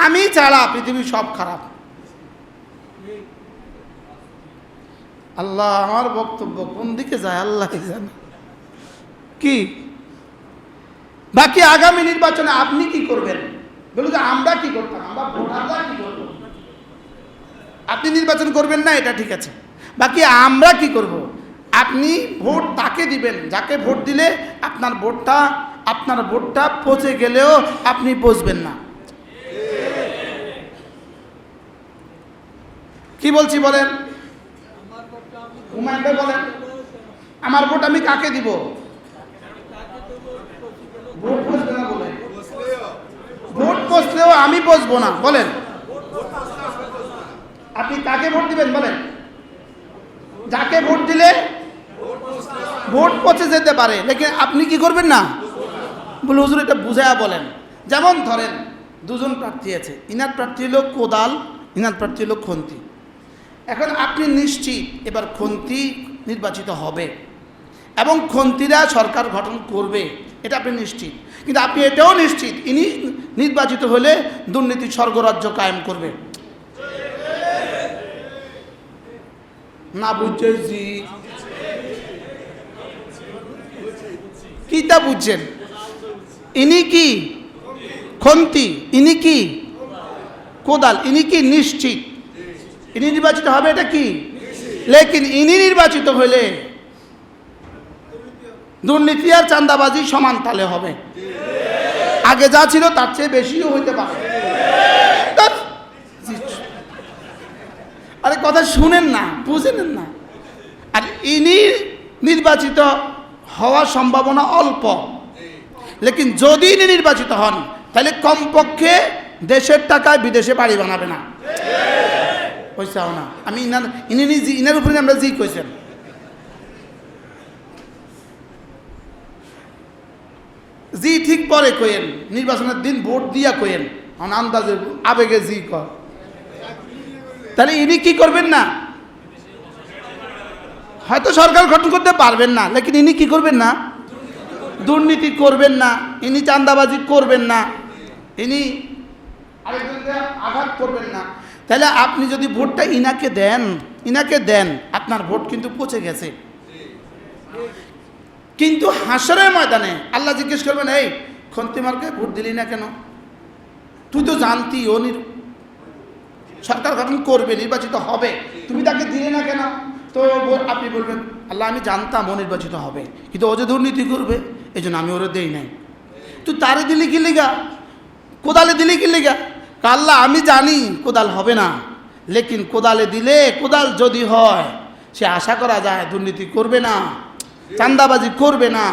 আমি ছাড়া পৃথিবীর সব খারাপ। আল্লাহ, আমার বক্তব্য কোন দিকে যায় আল্লাহ জানে। কি বাকি আগামী নির্বাচনে আপনি কি করবেন? বলুন যে আমরা কি করতাম, আমরা ভোটাররা কি করব? আপনি নির্বাচন করবেন না, এটা ঠিক আছে, বাকি আমরা কি করব? আপনি ভোট তাকে দিবেন যাকে ভোট দিলে আপনার ভোটটা পচে গেলেও আপনি পচবেন না। কি বলছি বলেন? হুমায়ুন ভাই বলেন, আমার ভোট আমি কাকে দিব? ভোট পচবে না বলে, ভোট পচলেও আমি পচবো না বলেন। আপনি কাকে ভোট দিবেন বলেন? যাকে ভোট দিলে ভোট পচে যেতে পারে, লেকিন আপনি কি করবেন না বলে। হুজুর এটা বুঝায়া বলেন। যেমন ধরেন দুজন প্রার্থী আছে, ইনার প্রার্থী হলো কোদাল, ইনার প্রার্থী হলো খন্তি। এখন আপনি নিশ্চিত এবার খন্তি নির্বাচিত হবে এবং খন্তিরা সরকার গঠন করবে, এটা আপনি নিশ্চিত। কিন্তু আপনি এটাও নিশ্চিত ইনি নির্বাচিত হলে দুর্নীতি স্বর্গরাজ্য কায়েম করবে। না বুঝছি কিটা বুঝছেন? ইনি কি খন্তি, ইনি কি কোদাল, ইনি কি নিশ্চিত ইনি নির্বাচিত হবে, এটা কি? লেকিন ইনি নির্বাচিত হলে দুর্নীতি আর চাঁদাবাজি সমান তালে হবে। আগে যা ছিল তার চেয়ে বেশিও হইতে পারে। আরে কথা শুনেন না, বুঝেন না। আর ইনি নির্বাচিত হওয়ার সম্ভাবনা অল্প, লেকিন যদি ইনি নির্বাচিত হন তাহলে কমপক্ষে দেশের টাকায় বিদেশে বাড়ি বানাবে না। পয়সাও না। আমি ইনার উপরে আমরা জি কইছেন। জি ঠিক পরে কইেন, নির্বাচনের দিন ভোট দিয়া কইেন, আন্দাজে আবেগে জি কর। তাহলে ইনি কি করবেন না, হয়তো সরকার গঠন করতে পারবেন না, লেকিন ইনি কি করবেন না, দুর্নীতি করবেন না, ইনি চাঁদাবাজি করবেন না, ইনি আরেকজনকে আঘাত করবেন না। তাহলে আপনি যদি ভোটটা ইনাকে দেন আপনার ভোট কিন্তু পচে গেছে। কিন্তু হাসরের ময়দানে আল্লাহ জিজ্ঞেস করবেন, এই খন্তিমারকে ভোট দিলি না কেন? তুই তো জানতি ও সরকার গঠন করবে, নির্বাচিত হবে, তুমি তাকে দিলে না কেন? তো আপনি বলবেন, আল্লাহ আমি জানতাম ও নির্বাচিত হবে, কিন্তু ও যে দুর্নীতি করবে এই জন্য আমি ওরে দেই নাই। তুই তারে দিলি কি লিগা, কোদালে দিলি কি লিগা? আল্লাহ আমি জানি কোদাল হবে না, লেকিন কোদালে দিলে, কোদাল যদি হয় সে আশা করা যায় দুর্নীতি করবে না, চাঁদাবাজি করবে না,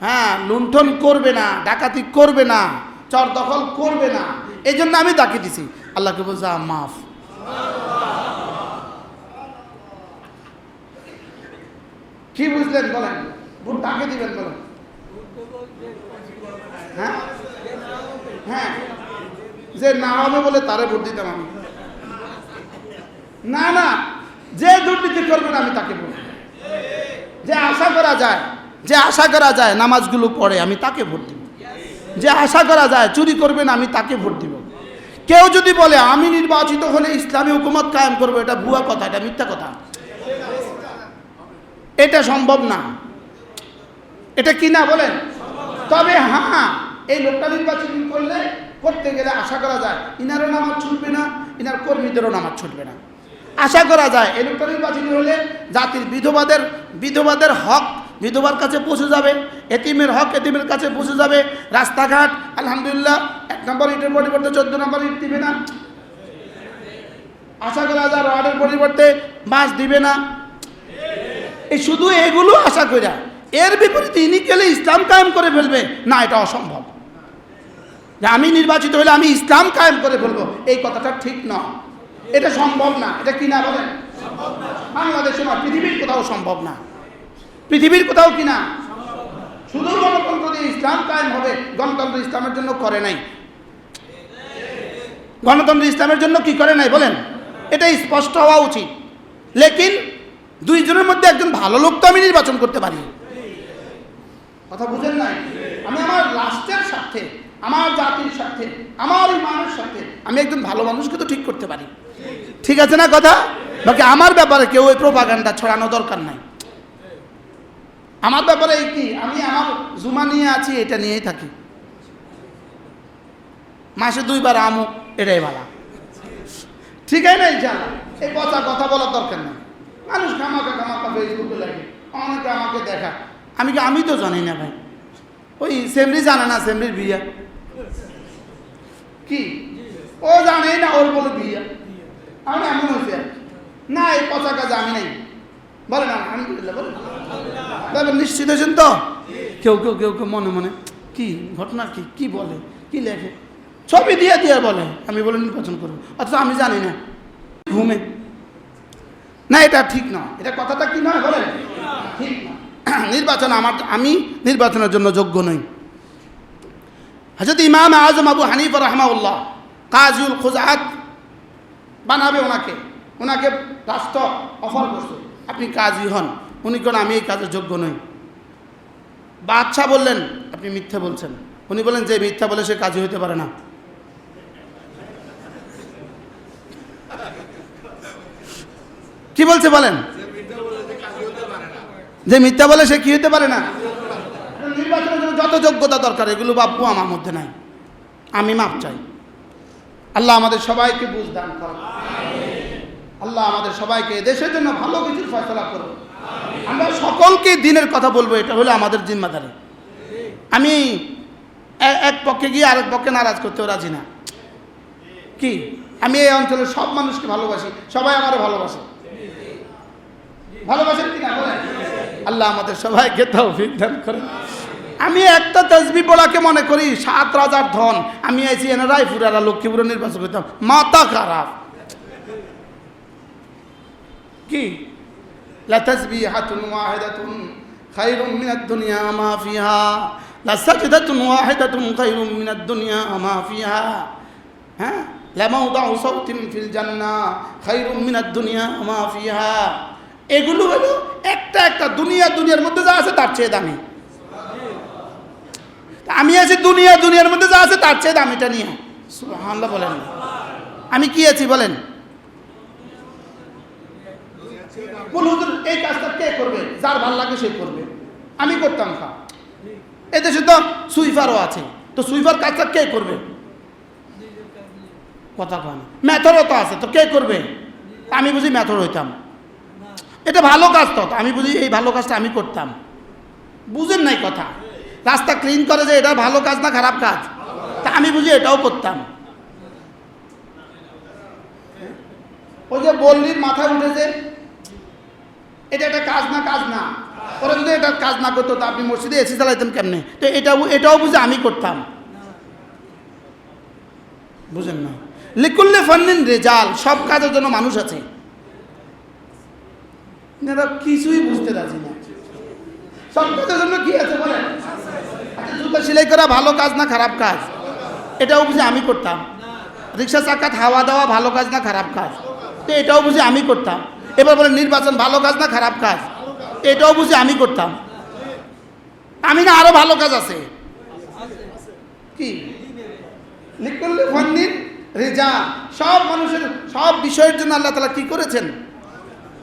হ্যাঁ লুণ্ঠন করবে না, ডাকাতি করবে না, চর দখল করবে না, এই জন্য আমি তাকে দিছি। আল্লাহকে বলছে মাফ। কি বুঝলেন বলেন? ভোট তাকে দিবেন বলেন? হ্যাঁ হ্যাঁ, যে না হবে বলে তারে ভোট দিতাম আমি না, না, যে দুর্নীতি করবেন আমি তাকে ভোট। যে আশা করা যায় নামাজগুলো পড়ে আমি তাকে ভোট দিব। যে আশা করা যায় চুরি করবেন আমি তাকে ভোট দিব। কেউ যদি বলে আমি নির্বাচিত হলে ইসলামী হুকুমত কায়েম করবো, এটা ভুয়া কথা, এটা মিথ্যা কথা, এটা সম্ভব না। এটা কি না বলেন? তবে হ্যাঁ, এই লোকটা নির্বাচন করতে গেলে আশা করা যায় ইনারও নামাজ ছুটবে না, ইনার কর্মীদেরও নামাজ ছুটবে না। আশা করা যায় এই লোকটা নির্বাচন হলে জাতির বিধবাদের হক বিধবার কাছে পৌঁছে যাবে, এতিমের হক এতিমের কাছে পৌঁছে যাবে, রাস্তাঘাট আলহামদুলিল্লাহ 1 নম্বর ইটের পরিবর্তে 14 নম্বর ইট দিবে না, আশা করা যায় রডের পরিবর্তে বাঁশ দিবে না। এই শুধু এগুলো আশা করা, এর বিপরীতে ইনি গেলে ইসলাম কায়েম করে ফেলবে না, এটা অসম্ভব। যে আমি নির্বাচিত হলে আমি ইসলাম কায়েম করে ফেলবো, এই কথাটা ঠিক নয়, এটা সম্ভব না। এটা কি না বলেন? বাংলাদেশে নয়, পৃথিবীর কোথাও সম্ভব না। পৃথিবীর কোথাও কিনা শুধু গণতন্ত্র দিয়ে ইসলাম কায়েম হবে, গণতন্ত্র ইসলামের জন্য করে নাই। গণতন্ত্র ইসলামের জন্য কি করে নাই বলেন? এটা স্পষ্ট হওয়া উচিত। লেকিন দুইজনের মধ্যে একজন ভালো লোক তো আমি নির্বাচন করতে পারি। কথা বুঝেন নাই? আমি আমার রাষ্ট্রের স্বার্থে, আমার জাতির স্বার্থে, আমার ইমানের স্বার্থে আমি একজন ভালো মানুষকে তো ঠিক করতে পারি। ঠিক আছে না কথা? বাকি আমার ব্যাপারে কেউ ওই প্রোপাগান্ডা ছড়ানো দরকার নাই। আমার ব্যাপারে কি, আমি আমার জুমা নিয়ে আছি, এটা নিয়েই থাকি, মাসে 2 বার আমু, এটাই ভালো। ঠিক আছে না? ইনশাআল্লাহ এই কথা বলার দরকার নেই। মানুষ খামাকা ফেসবুকে লাগে, অনেকে আমাকে দেখা, আমি তো জানি না ভাই, ওই সেমরি জানে না সেমরির বিয়া কি, ও জানে না ওর বলে বিয়া। আমি এমন হয়েছে না, এই পচা কাজে আমি নাই। বলে না আলহামদুলিল্লাহ, বলে নিশ্চিত হয়েছেন তো? কেউ মনে মনে কি ঘটনা, কি বলে, কি লেখে, ছবি দিয়ে বলে আমি বলে নির্বাচন করবো, অথচ আমি জানি না, ঘুমে না। এটা ঠিক নয়, এটা কথাটা কি নয় বলেন? ঠিক না। নির্বাচন আমি নির্বাচনের জন্য যোগ্য নই। হযরত ইমাম আজম আবু হানিফা রাহমাহুল্লাহ কাজীউল খুজাত বানাবে, ওনাকে রাষ্ট্র অফার করছে আপনি কাজী হন। উনি কোন আমি এই কাজের যোগ্য নই। বাদশাহ বললেন আপনি মিথ্যা বলছেন। উনি বলেন যে মিথ্যা বলে সে কাজী হতে পারে না। কি বলছে বলেন? যে মিথ্যা বলে সে কি হতে পারে না। নির্বাচনের জন্য যত যোগ্যতা দরকার এগুলো বাপু আমার মধ্যে নাই, আমি মাপ চাই। আল্লাহ আমাদের সবাইকে বুঝ দান করুন। আল্লাহ আমাদের সবাইকে দেশের জন্য ভালো কিছুর ফয়সালা করুন। আমরা সকলকে দিনের কথা বলবো, এটা হলো আমাদের জিম্মাদারি। আমি এক পক্ষে গিয়ে আরেক পক্ষে নারাজ করতেও রাজি না। কি, আমি এই অঞ্চলের সব মানুষকে ভালোবাসি, সবাই আমারও ভালোবাসেন কিনা বলেন? আল্লাহ আমাদের সবাইকে তৌফিক দান করেন। আমি একটা তাসবিহ পড়াকে মনে করি 7 রাজার ধন। আমি আইছি এনে রায়পুর আর লক্ষ্মীপুরে নির্বাচন করতাম, মাথা খারাপ। কি লা তাসবিহাতুন ওয়াহিদাতুন খায়রুম মিনাদ দুনিয়া মা ফিহা, লা সাজদাতুন ওয়াহিদাতুন খায়রুম মিনাদ দুনিয়া মা ফিহা, হ্যাঁ, লা মাওদাউ সাওতিন ফিল জান্নাহ খায়রুম মিনাদ দুনিয়া মা ফিহা। এগুলো হলো একটা একটা দুনিয়ার মধ্যে যা আছে তার চেয়ে দামি। আমি আছি দুনিয়ার মধ্যে যা আছে তার চেয়ে দামিটা নিয়ে। সুবহানাল্লাহ বলেন। আমি কি আছি বলেন? হুজুর এই কাজটা কে করবে? যার ভালো লাগে সে করবে। আমি করতাম না। এদেশে তো সুইফারও আছে, তো সুইফার কাজটা কে করবে? কথা কয় না। ম্যাথরও তো আছে, তো কে করবে? আমি বুঝি ম্যাথর হইতাম। এটা ভালো কাজ, তো আমি বুঝি এই ভালো কাজটা আমি করতাম। বুঝেন নাই কথা? রাস্তা ক্লিন করে যে এটা ভালো কাজ না খারাপ কাজ, তা আমি বুঝি এটাও করতাম। ওই যে বল্লির মাথায় উঠেছে এটা একটা কাজ না, ওরা যদি এটা কাজ না করতো তা আপনি মসজিদে এসি চালাইতেন কেমনে? তো এটাও বুঝে আমি করতাম। বুঝেন না? লিকুল্লি ফান্নিন রেজাল, সব কাজের জন্য মানুষ আছে। এরা কিছুই বুঝতে রাজি না। সব কাজের জন্য কি আছে বলেন? জুতা সেলাই করা ভালো কাজ না খারাপ কাজ? এটাও বুঝে আমি করতাম। রিক্সা চাকাত হাওয়া দেওয়া ভালো কাজ না খারাপ কাজ? তো এটাও বুঝে আমি করতাম। এবার বলেন নির্বাচন ভালো কাজ না খারাপ কাজ? এটাও বুঝে আমি করতাম। আমি না আরো ভালো কাজ আছে। কি লিকুল্লি ফান্নিন রেজাল, সব মানুষের সব বিষয়ের জন্য আল্লাহ তাআলা কি করেছেন?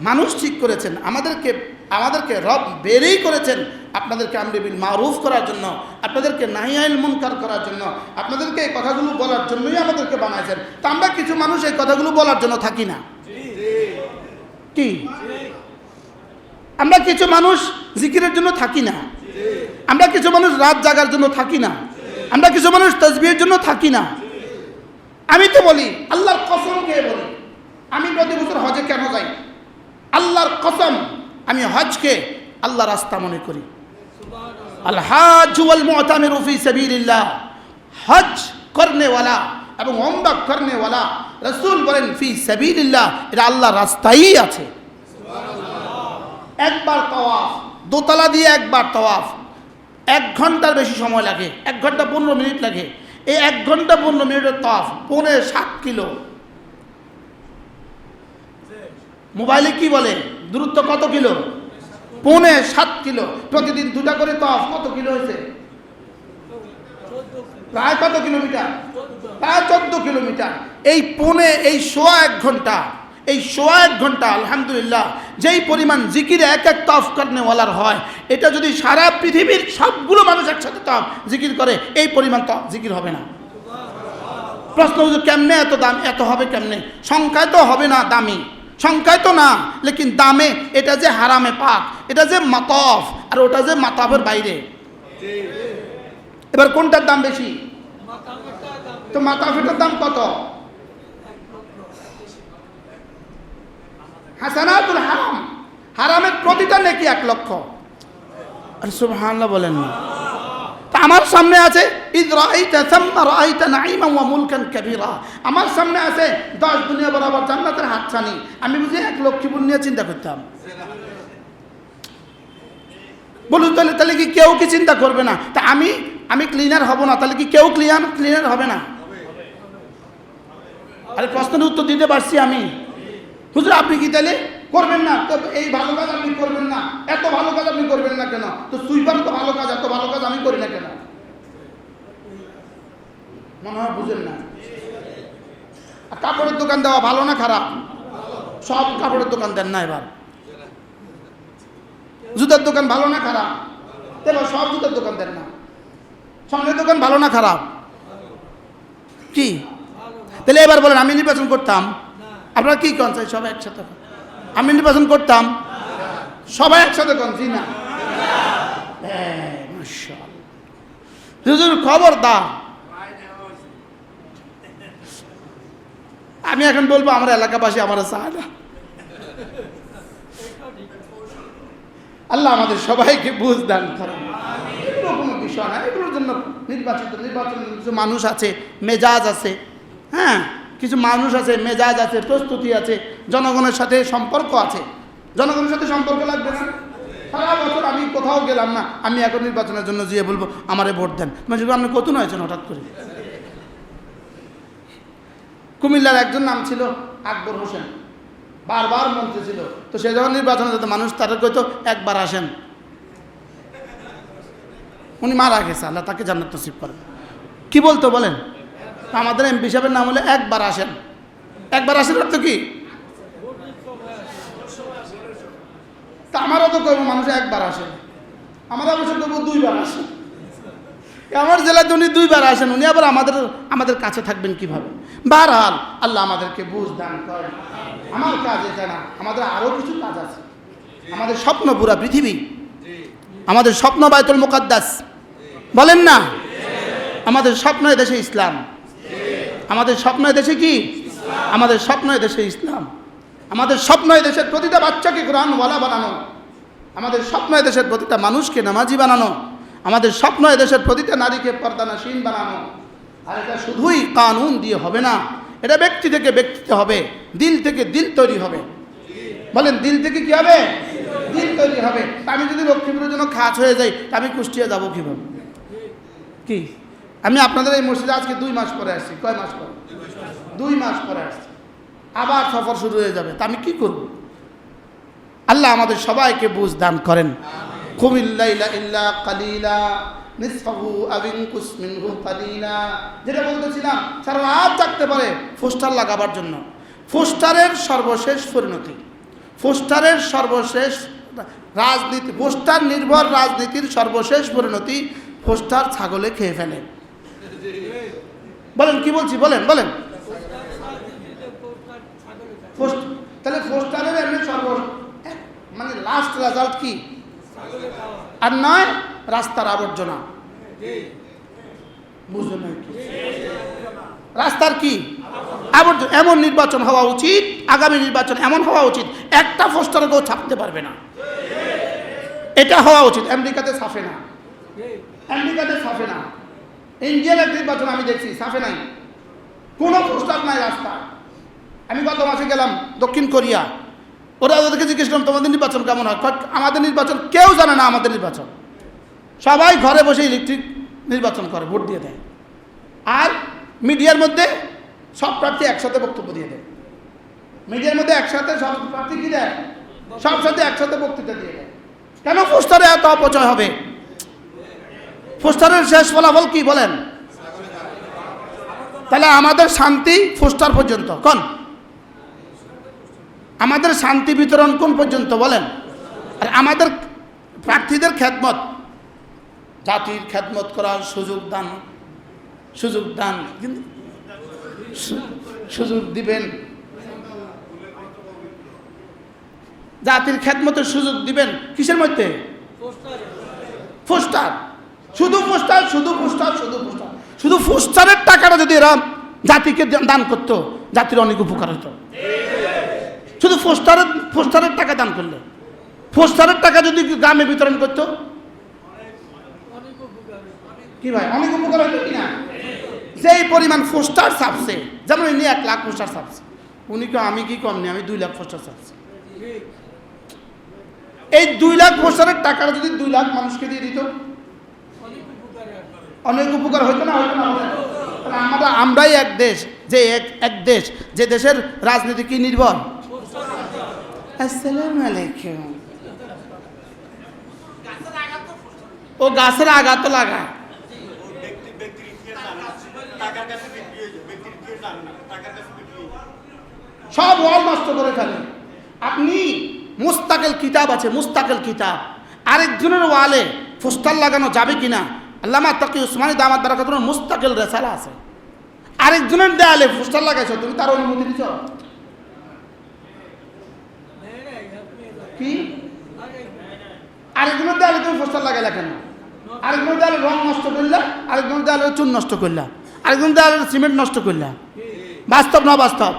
মানুষ ঠিক করেছেন। আমাদেরকে রব বেরেই করেছেন আপনাদেরকে আমরে বিল মারুফ করার জন্য, আপনাদেরকে নাহি আনিল মুনকার করার জন্য, আপনাদেরকে এই কথাগুলো বলার জন্যই আমাদেরকে বানাইছেন। তা আমরা কিছু মানুষ এই কথাগুলো বলার জন্য থাকি না। কি আমরা কিছু মানুষ জিকিরের জন্য থাকি না, আমরা কিছু মানুষ রাত জাগার জন্য থাকি না, আমরা কিছু মানুষ তাসবিহের জন্য থাকি না। আমি তো বলি, আল্লাহর কসম খেয়ে বলি, আমি প্রতি বছর হজে কেন যাই? আল্লাহর কসম, আমি হজকে আল্লাহ রাস্তা মনে করি। আল হাজ ওয়াল মুতামিরু ফি সাবিলিল্লাহ, হজ করনেওয়ালা এবং ওমরা করনেওয়ালা, রাসূল বলেন ফি সাবিলিল্লাহ, এটা আল্লাহর রাস্তাই আছে। একবার তাওয়াফ, দোতলা দিয়ে একবার তাওয়াফ 1 ঘন্টার বেশি সময় লাগে, 1 ঘন্টা 15 মিনিট লাগে। এই 1 ঘন্টা 15 মিনিটের তাওয়াফ 7 কিলো। মোবাইলে কি বলে দূরত্ব কত কিলো? 7 কিলো। প্রতিদিন 2টা করে তাওয়াফ কত কিলো হয়েছে? প্রায় কত কিলোমিটার? প্রায় 14 কিলোমিটার। এই 1.25 ঘন্টা, এই 1.25 ঘন্টা আলহামদুলিল্লাহ যেই পরিমাণ জিকির এক তাওয়াফ করনেওয়ালার হয়, এটা যদি সারা পৃথিবীর সবগুলো মানুষ একসাথে তাওয়াফ জিকির করে, এই পরিমাণ তাওয়াফ জিকির হবে না। প্রশ্ন হচ্ছে কেমনে এত দাম? এত হবে কেমনে? সংখ্যায় তো হবে না দামি, সংখ্যায় তো না, লেকিন দামে। এটা যে হারামে পাক, এটা যে মাতাফ, আর ওটা যে মাতাফের বাইরে। এবার কোনটার দাম বেশি? তো মাতাফেরটার দাম কত? হাসানাতুল হারাম, হারামের প্রতিটা নেকি 1 লক্ষ। আর সুবহানাল্লাহ বলেন না? তা আমার সামনে আছে ইদ রাআইতা সাম্মা রাআইতা নাঈমান ওয়া মুলকান কাবীরা, আমার সামনে আছে 10 দুনিয়া বরাবর জান্নাতের হাতছানি। আমি বুঝি 1 লক্ষীপুর নিয়ে চিন্তা করতাম? বলুন তাহলে কি কেউ কি চিন্তা করবে না? তা আমি ক্লিনার হব না, তাহলে কি কেউ ক্লিনার হবে না? আরে প্রশ্নের উত্তর দিতে পারছি আমি। হুজুর আপনি কি তাহলে করবেন না? তো এই ভালো কাজ আপনি করবেন না, এত ভালো কাজ আপনি করবেন না কেন? তো সুইপার তো ভালো কাজ, এত ভালো কাজ আমি করি না কেন? মনে হয় বুঝেন না। কাপড়ের দোকান দেওয়া ভালো না খারাপ? সব কাপড়ের দোকান দেন না। এবার জুতার দোকান ভালো না খারাপ? এবার সব জুতার দোকান দেন না। স্বর্ণের দোকান ভালো না খারাপ? কি তাহলে এবার বলেন, আমি নির্বাচন করতাম, আপনারা কি কন চাই? সবাই একসাথে আমি নির্বাচন করতাম, সবাই একসাথে কন জি না? মাশাআল্লাহ, খবরদার। আমি এখন বলবো আমার এলাকাবাসী আমার চায় না। আল্লাহ আমাদের সবাইকে বুঝ দান করেন। এগুলো কোনো বিষয় না, এগুলোর জন্য নির্বাচনের কিছু মানুষ আছে, মেজাজ আছে, হ্যাঁ, কিছু মানুষ আছে, মেজাজ আছে, প্রস্তুতি আছে, জনগণের সাথে সম্পর্ক আছে। জনগণের সাথে সম্পর্ক লাগবে না? সারা বছর আমি কোথাও গেলাম না, আমি এখন নির্বাচনের জন্য গিয়ে বলবো আমারে ভোট দেন, মানে আপনি কত হয়েছেন হঠাৎ করে? কুমিল্লার একজন নাম ছিল আকবর হোসেন, বারবার মন্ত্রী ছিল, তো সে যখন নির্বাচনে যেত মানুষ তারা কইতো একবার আসেন। উনি মারা গেছে, আল্লাহ তাকে জান্নাত নসিব করেন। কি বলতো বলেন? আমাদের এমপি সাহেবের নাম হলে একবার আসেন। একবার আসেন অর্থ কি? তা আমারও তো কইব মানুষ একবার আসেন, আমরা অবশ্য করবো দুইবার আসেন। আমার জেলাতে উনি দুইবার আসেন, উনি আবার আমাদের কাছে থাকবেন কিভাবে? বারহাল আল্লাহ আমাদেরকে বুঝ দান করেন। আমার কাজ এটা না, আমাদের আরও কিছু কাজ আছে। আমাদের স্বপ্ন পুরা পৃথিবী, আমাদের স্বপ্ন বাইতুল মুকাদ্দাস, বলেন না? আমাদের স্বপ্ন দেশে ইসলাম, আমাদের স্বপ্ন দেশে কি? আমাদের স্বপ্ন দেশে ইসলাম, আমাদের স্বপ্ন দেশের প্রতিটা বাচ্চাকে কোরআনওয়ালা বানানো, আমাদের স্বপ্ন দেশের প্রতিটা মানুষকে নামাজি বানানো, আমাদের স্বপ্ন দেশের প্রতিটা নারীকে পর্দানাসীন বানানো। আর এটা শুধুই কানুন দিয়ে হবে না, এটা ব্যক্তি থেকে ব্যক্তিতে হবে, দিল থেকে দিল তৈরি হবে। বলেন দিল থেকে কি হবে? দিল তৈরি হবে। আমি যদি লক্ষ্মীপুরের জন্য খাস হয়ে যাই, আমি কুষ্টিয়া যাব কীভাবে? কি আমি আপনাদের এই মসজিদে আজকে 2 মাস পরে আসছি। কয় মাস পরে? 2 মাস পরে আসছি। আবার সফর শুরু হয়ে যাবে, তা আমি কি করব? আল্লাহ আমাদের সবাইকে বুঝ দান করেন। কুমিল লাইলা ইল্লা কালিলা নিসফাহু আও ইনকুস মিনহু কালিলা। যেটা বলতেছিলাম, সারা রাত জাগতে পারে পোস্টার লাগাবার জন্য। পোস্টারের সর্বশেষ পরিণতি, পোস্টারের সর্বশেষ রাজনীতি, পোস্টার নির্ভর রাজনীতির সর্বশেষ পরিণতি, পোস্টার ছাগলে খেয়ে ফেলে। বলেন কি বলছি? বলেন বলেন। তাহলে পোস্টারের এমনি মানে লাস্ট রেজাল্ট কি? আর নয় রাস্তার আবর্জনা। বুঝলেন না? রাস্তার কি আবর্জনা। এমন নির্বাচন হওয়া উচিত, আগামী নির্বাচন এমন হওয়া উচিত একটা পোস্টারে কেউ ছাপতে পারবে না। এটা হওয়া উচিত। আমেরিকাতে ছাপে না, আমেরিকাতে ছাপে না। ইন্ডিয়ার এক নির্বাচন আমি দেখছি, ছাপে নাই, কোনো পোস্টার নাই রাস্তা। আমি গত মাসে গেলাম দক্ষিণ কোরিয়া, ওরা ওদেরকে জিজ্ঞেস করলাম তোমাদের নির্বাচন কেমন হয়? আমাদের নির্বাচন কেউ জানে না, আমাদের নির্বাচন সবাই ঘরে বসে ইলেকট্রিক নির্বাচন করে, ভোট দিয়ে দেয়। আর মিডিয়ার মধ্যে সব প্রার্থী একসাথে বক্তব্য দিয়ে দেয়। মিডিয়ার মধ্যে একসাথে সব প্রার্থী কি দেয়? সব সাথে একসাথে বক্তৃতা দিয়ে দেয়। কেন পোস্টারে এত অপচয় হবে? পোস্টারের শেষ ফলাফল কি বলেন? তাহলে আমাদের শান্তি পোস্টার পর্যন্ত কোন? আমাদের শান্তি বিতরণ কোন পর্যন্ত বলেন? আর আমাদের প্রার্থীদের খেদমত, জাতির খেদমত করার সুযোগ দান, কিন্তু সুযোগ দিবেন, জাতির খেদমতের সুযোগ দিবেন কিসের মধ্যে? পোস্টার। শুধু পোস্টার, শুধু পোস্টার, শুধু পোস্টার। শুধু পোস্টারের টাকাটা যদি এরা জাতিকে দান করতো, জাতির অনেক উপকার হতো। শুধু পোস্টারের টাকা দান করলে, পোস্টারের টাকা যদি গ্রামে বিতরণ করতো, কি ভাই অনেক উপকার হতো কিনা? যেই পরিমাণ পোস্টার ছাপছে, যেমন ইনি 1 লাখ পোস্টার ছাপছে, উনি কি আমি কি কম নেই, আমি 2 লাখ পোস্টার ছাপছি। এই 2 লাখ পোস্টারের টাকাটা যদি 2 লাখ মানুষকে দিয়ে দিত, অনেক উপকার হইতো না? হইতো না? আমরাই এক দেশ, যে এক দেশ, যে দেশের রাজনীতি কি নির্ভর? আসসালামু আলাইকুম। ও গাছের আঘাত তো লাগায়। সব ওয়াল নষ্ট করে ফেলে। আপনি মুস্তাকিল কিতাব আছে, মুস্তাকিল কিতাব, আরেকজনের ওয়ালে পোস্টার লাগানো যাবে কিনা? আল্লামা তাকি উসমানী দামাত বারাকাতুহুর মুস্তাকিল রিসালা আছে। আরেকজনের দেয়ালে পোস্টার লাগাইছো, তুমি তার অনুমতি দিছ কি? আরেকজনের দেয়ালে তুমি পোস্টার লাগাইলা কেন? আরেকজনের দেয়ালে রং নষ্ট করলা, আরেকজনের দেয়ালে চুন নষ্ট করলা, আরেকজনের দেয়ালে সিমেন্ট নষ্ট করলা। বাস্তব না বাস্তব?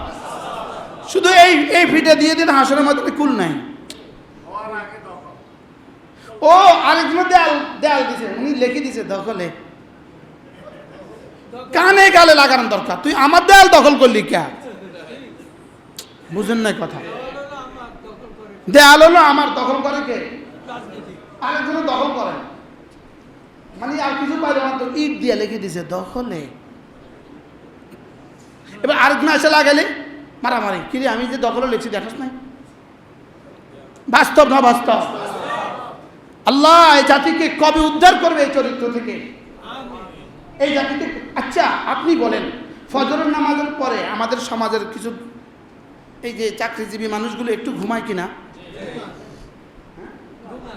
শুধু এই ফিটে দিয়ে দিন হাসনের মধ্যে কুল নাই। ও আরেকজন দেয়াল দেয়াল দিছে, উনি লিখে দিছে দখলে। কানে গালে লাগানোর দরকার, তুই আমার দেয়াল দখল করলি কে? বুঝেন নাই কথা? দেয়াল হলো আমার, দখল করে কে? আরেকজন দখল করে, মানে আর কিছু পাইল না তো, ইট দিয়ে লিখে দিছে দখলে। এবার আরেকজন এসে লাগালে মারামারি, কিরে আমি যে দখলে লিখছি দেখাস নাই? বাস্তব না বাস্তব? আল্লাহ এই জাতিকে কবে উদ্ধার করবে এই চরিত্র থেকে, এই জাতিকে? আচ্ছা আপনি বলেন, ফজরের নামাজের পরে আমাদের সমাজের কিছু এই যে চাকরিজীবী মানুষগুলো একটু ঘুমায় কিনা?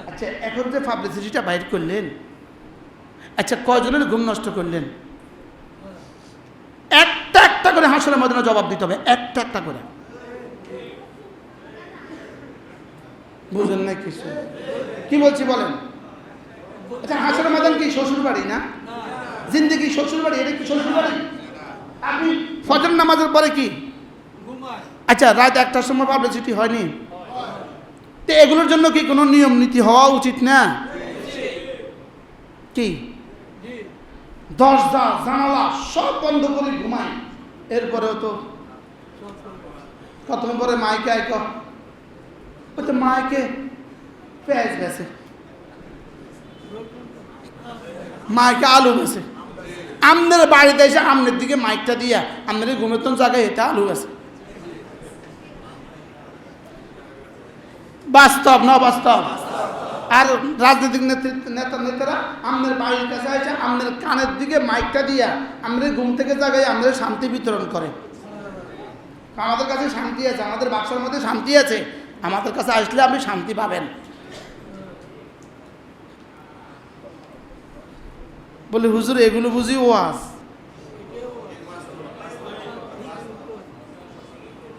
আচ্ছা এখন যে পাবলিসিটিটা বাইর করলেন, আচ্ছা কয়জনের ঘুম নষ্ট করলেন? একটা একটা করে হাসরের ময়দানে জবাব দিতে হবে, একটা একটা করে। বুঝেন না কিছু? কি বলছি বলেন? আচ্ছা হাসরের ময়দান কি শ্বশুর বাড়ি না? জিন্দেগি শ্বশুর বাড়ি, এটা কি শ্বশুর বাড়ি? আপনি ফজর নামাজের পরে কি আচ্ছা রাত 1টার সময় পাবলিসিটি হয়নি? তো এগুলোর জন্য কি কোনো নিয়ম নীতি হওয়া উচিত না? কি দরজা জানালা সব বন্ধ করে ঘুমায়, এরপরেও তো প্রথম পরে মাইকে আইক, ওই তো মাইকে পেঁয়াজ গেছে, মাইকে আলু গেছে, আমনের বাড়িতে এসে আমনের দিকে মাইকটা দিয়া আমনের ঘুমের তো জায়গায় এটা আলু গেছে। বাস্তব না বাস্তব? আর রাজনৈতিক নেতারা আমনের বাড়ির কাছে এসে আমনের কানের দিকে মাইকটা দিয়া আমনের ঘুম থেকে জায়গায় আমাদের শান্তি বিতরণ করে। আমাদের কাছে শান্তি আছে, আমাদের বাক্সের মধ্যে শান্তি আছে, আমাদের কাছে আসলে আপনি শান্তি পাবেন। বলি হুজুর এগুলো বুঝি ওয়াজ?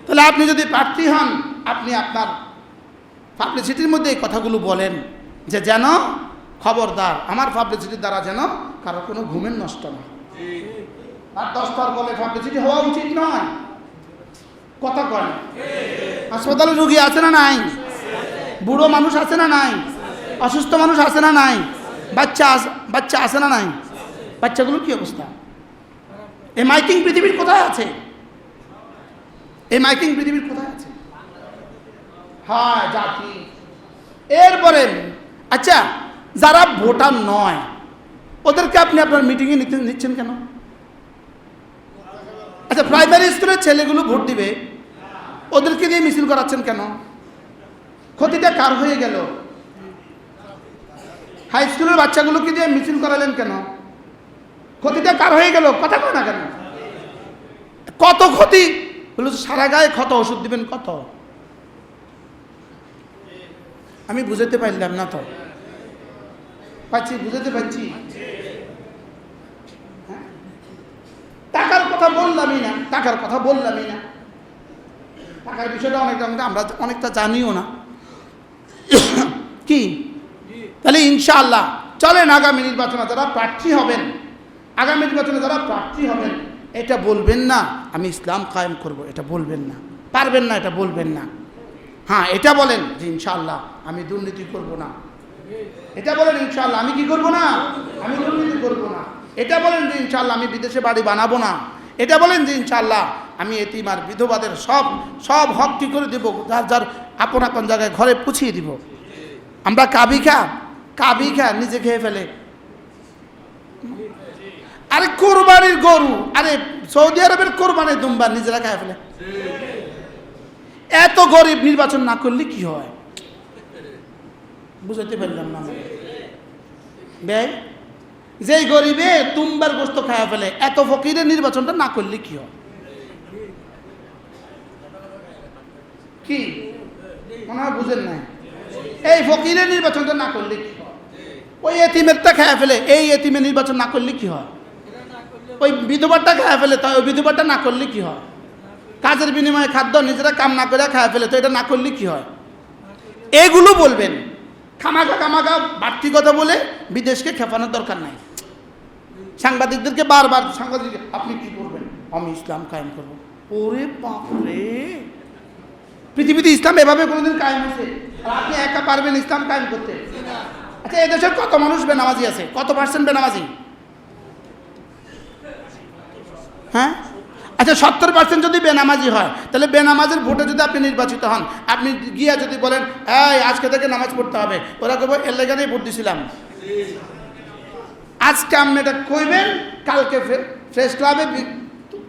তাহলে আপনি যদি প্রার্থী হন, আপনি আপনার পাবলিসিটির মধ্যে এই কথাগুলো বলেন যে যেন খবরদার আমার পাবলিসিটির দ্বারা যেন কারো কোনো ঘুমের নষ্ট না। আর 10টার বলে পাবলিসিটি হওয়া উচিত নয়। কথা কয়? হাসপাতালে রোগী আছে না নাই? বুড়ো মানুষ আছে না নাই? অসুস্থ মানুষ আছে না নাই? বাচ্চা আছে না নাই? বাচ্চাগুলোর কি অবস্থা? এই মাইকিং পৃথিবীর কোথায় আছে? এই মাইকিং পৃথিবীর কোথায় আছে? হ্যাঁ জাতি। এরপরে আচ্ছা যারা ভোটার নয় ওদেরকে আপনি আপনার মিটিংয়ে নিচ্ছেন কেন? আচ্ছা প্রাইমারি স্কুলের ছেলেগুলো ভোট দিবে, ওদেরকে দিয়ে মিছিল করাচ্ছেন কেন? ক্ষতিটা কার হয়ে গেল? হাই স্কুলের বাচ্চাগুলোকে দিয়ে মিছিল করালেন কেন? ক্ষতিটা কার হয়ে গেল? কথা কয় না কেন? কত ক্ষতি বলো, সারা গায়ে ক্ষত, ওষুধ দিবেন কত? আমি বুঝাতে পারলাম না তো? পাচ্ছি, বুঝাতে পারছি? টাকার কথা বললামই না, টাকার কথা বললামই না। টাকার বিষয়টা অনেকটা আমরা অনেকটা জানিও না। কি তাহলে ইনশাআল্লাহ চলেন আগামী নির্বাচনে যারা প্রার্থী হবেন, আগামী নির্বাচনে যারা প্রার্থী হবেন, এটা বলবেন না আমি ইসলাম কায়েম করব, এটা বলবেন না, পারবেন না, এটা বলবেন না। হ্যাঁ এটা বলেন যে ইনশাআল্লাহ আমি দুর্নীতি করব না, এটা বলেন ইনশাআল্লাহ আমি কি করব না, আমি দুর্নীতি করব না। এটা বলেন যে ইনশাআল্লাহ আমি বিদেশে বাড়ি বানাবো না। এটা বলেন যে ইনশাআল্লাহ আমি এতিম আর বিধবাদের সব হক কি করে দেব, যার যার আপন আপন জায়গায় ঘরে পুছিয়ে দিব। আমরা কাবি খা নিজে খেয়ে ফেলে। আরে কোরবানির গরু, আরে সৌদি আরবের কোরবানির দুম্বা নিজেরা খেয়ে ফেলে। এত গরিব নির্বাচন না করলে কি হয়? বুঝাতে পারলাম না ব্যয়। যেই গরিবে তুম্বার গোস্ত খাওয়া ফেলে, এত ফকিরের নির্বাচনটা না করলে কি হয়? কি মনে হয় বুঝেন নাই? এই ফকিরের নির্বাচনটা না করলে কি হয়? ওই এতিমেরটা খাওয়া ফেলে, এই এতিমের নির্বাচন না করলে কি হয়? ওই বিধবারটা খাওয়া ফেলে, তাই ওই বিধবারটা না করলে কি হয়? কাজের বিনিময়ে খাদ্য নিজেরা কাম না করে খাওয়া ফেলে, তো এটা না করলে কি হয়? এগুলো বলবেন। খামাখা বাড়তি কথা বলে বিদেশকে খেপানোর দরকার নাই। সাংবাদিকদেরকে বারবার সাংবাদিক আপনি কি করবেন? আমি ইসলাম কায়েম করবো। ওরে বাপরে, পৃথিবীতে ইসলাম এভাবে কোনোদিন কায়েম হয়েছে? আর আপনি একা পারবেন ইসলাম কায়েম করতে? আচ্ছা, এদেশের কত মানুষ বেনামাজি আছে? কত পার্সেন্ট বেনামাজি? হ্যাঁ, আচ্ছা 70% যদি বেনামাজি হয়, তাহলে বেনামাজের ভোটে যদি আপনি নির্বাচিত হন, আপনি গিয়া যদি বলেন এই আজকে থেকে নামাজ পড়তে হবে, ওরা কেবল এর লেগানেই ভোট দিছিলাম। আজকে আপনি এটা কইবেন, কালকে ফ্রেশ ক্লাবে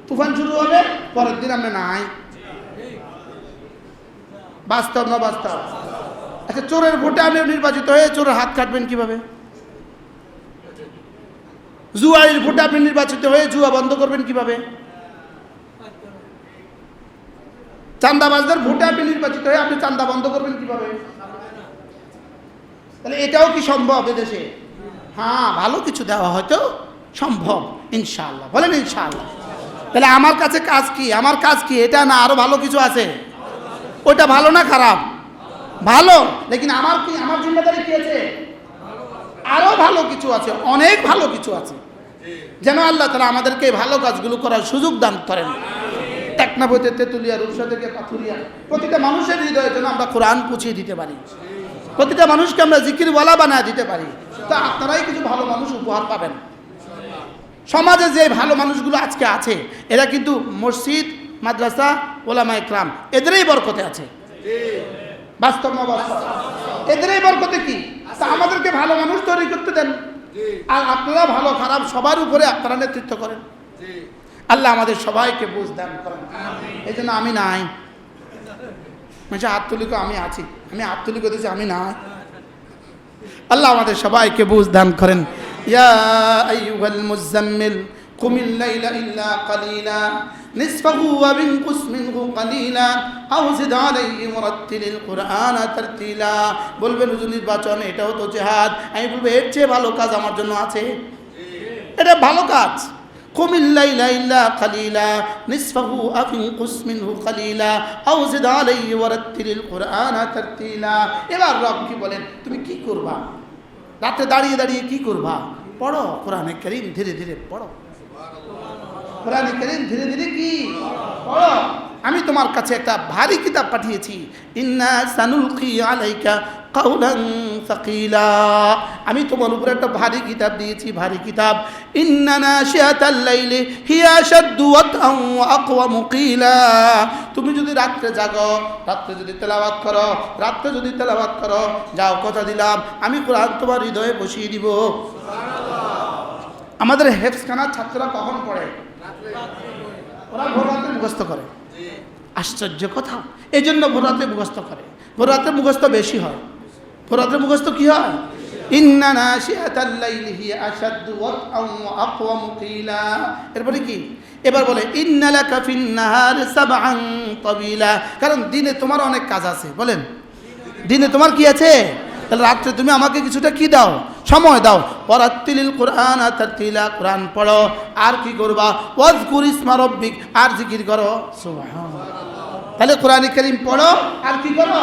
তুফান শুরু হবে, পরের দিন আপনি নাই। বাস্তব না বাস্তব? আচ্ছা, চোরের ভোটে আপনি নির্বাচিত হয়ে চোরের হাত কাটবেন কিভাবে? জুয়ারির ভোটে আপনি নির্বাচিত হয়ে জুয়া বন্ধ করবেন কিভাবে? চাঁদাবাজদের ভোটে আপনি নির্বাচিত হয়ে আপনি চাঁদা বন্ধ করবেন কিভাবে? তাহলে এটাও কি সম্ভব এদেশে? হ্যাঁ, ভালো কিছু দেওয়া হয়তো সম্ভব, ইনশাআল্লাহ। বলেন ইনশাআল্লাহ। তাহলে আমার কাছে কাজ কি? আমার কাজ কি? এটা না আরো ভালো কিছু আছে? ওটা ভালো না খারাপ? ভালো। লেকিন আমার কি, আমার জিম্মেদারি কি আছে? আরো ভালো কিছু আছে, অনেক ভালো কিছু আছে। যেন আল্লাহ তাআলা আমাদেরকে ভালো কাজগুলো করার সুযোগ দান করেন। টেকনাফ হইতে তেতুলিয়া, রূপসা থেকে পাথুরিয়া, প্রতিটা মানুষের হৃদয়ে যেন আমরা কোরআন পৌঁছিয়ে দিতে পারি, প্রতিটা মানুষকে আমরা জিকিরওয়ালা বানায় দিতে পারি। তা আপনারাই কিছু ভালো মানুষ উপহার পাবেন। সমাজে যে ভালো মানুষগুলো আজকে আছে, এরা কিন্তু মসজিদ, মাদ্রাসা, ওলামা ইকরাম, এদেরই বরকতে আছে। বাস্তব না বাস্তব? এদেরই বরকতে কি? তা আমাদেরকে ভালো মানুষ তৈরি করতে দেন, আর আপনারা ভালো খারাপ সবার উপরে আপনারা নেতৃত্ব করেন। আল্লাহ আমাদের সবাইকে বুঝ দান করেন। এই জন্য আমি নাই, মানে হাত তুলিকে আমি আছি, আমি হাত তুলি করতেছি, আমি নাই। আল্লাহ আমাদের সবাইকে বুঝ দান করেন। ইয়া আইয়ুহাল মুযাম্মিল কুমিল লাইলা ইল্লা কালিলা নিসফাহু ওয়া বিনকুস মিনহু কালিলা আও জিদ আলাইহি মুরাত্তিলিল কুরআনা তারতিলা। বলবেন হুজুর নির্বাচন এটাও তো জিহাদ। আমি বলবো এর চেয়ে ভালো কাজ আমার জন্য আছে? এটা ভালো কাজ। কুমিল লাইলা ইল্লা কালিলা নিসফাহু আও বিনকুস মিনহু কালিলা আও জিদ আলাইহি মুরাত্তিলিল কুরআনা তারতিলা। এবার রব কি বলেন, তুমি কি করবা? রাতে দাঁড়িয়ে দাঁড়িয়ে কি করবা? পড়ো কোরআনে কারীম, ধীরে ধীরে পড়ো কোরআনে কারীম, ধীরে ধীরে কি পড়ো। আমি তোমার কাছে একটা ভারী কিতাব পাঠিয়েছি, ইন্না সানুলকি আলাইকা কাউলান সাকিলা। আমি তোমার উপরে একটা ভারী কিতাব দিয়েছি, ভারী কিতাব। ইন্না নাশিয়াতাল লাইলি হিয়া আশাদ্দু ওয়াতআন ওয়া আকওয়ামু কিলা। তুমি যদি রাত্রে জাগো, রাত্রে যদি তেলাওয়াত করো, রাত্রে যদি তেলাওয়াত করো, যাও কথা দিলাম আমি কোরআন তোমার হৃদয়ে বসিয়ে দিব। আমাদের হেফজখানার ছাত্ররা কখন পড়ে? ওরা ভোর রাতে মুখস্থ করে। আশ্চর্য কথা, এই জন্য ভোর রাতে মুখস্থ করে। ভোর রাতে মুখস্থ বেশি হয়। ভোর রাতে মুখস্থ কি হয়? ইন্না নাশিয়াতাল লাইলি হিয়া আশাদ্দু ওয়াতআন ওয়া আকওয়ামু কিলা। এরপরে কি? এবার বলে ইন্না লাকা ফিন নাহারি সাবআন তাবিলা। কারণ দিনে তোমার অনেক কাজ আছে। বলেন, দিনে তোমার কি আছে? তাহলে রাত্রে তুমি আমাকে কিছুটা কি দাও? সময় দাও। ওয়ারাত্তিলিল কুরআনা তারতিলা, কোরআন পড়ো। আর কি করবা? ওয়াজকুর ইসমা রাব্বিক, আর জিকির করো। সুবহানাল্লাহ। তাহলে কোরআন কারীম পড়ো আর কি করো?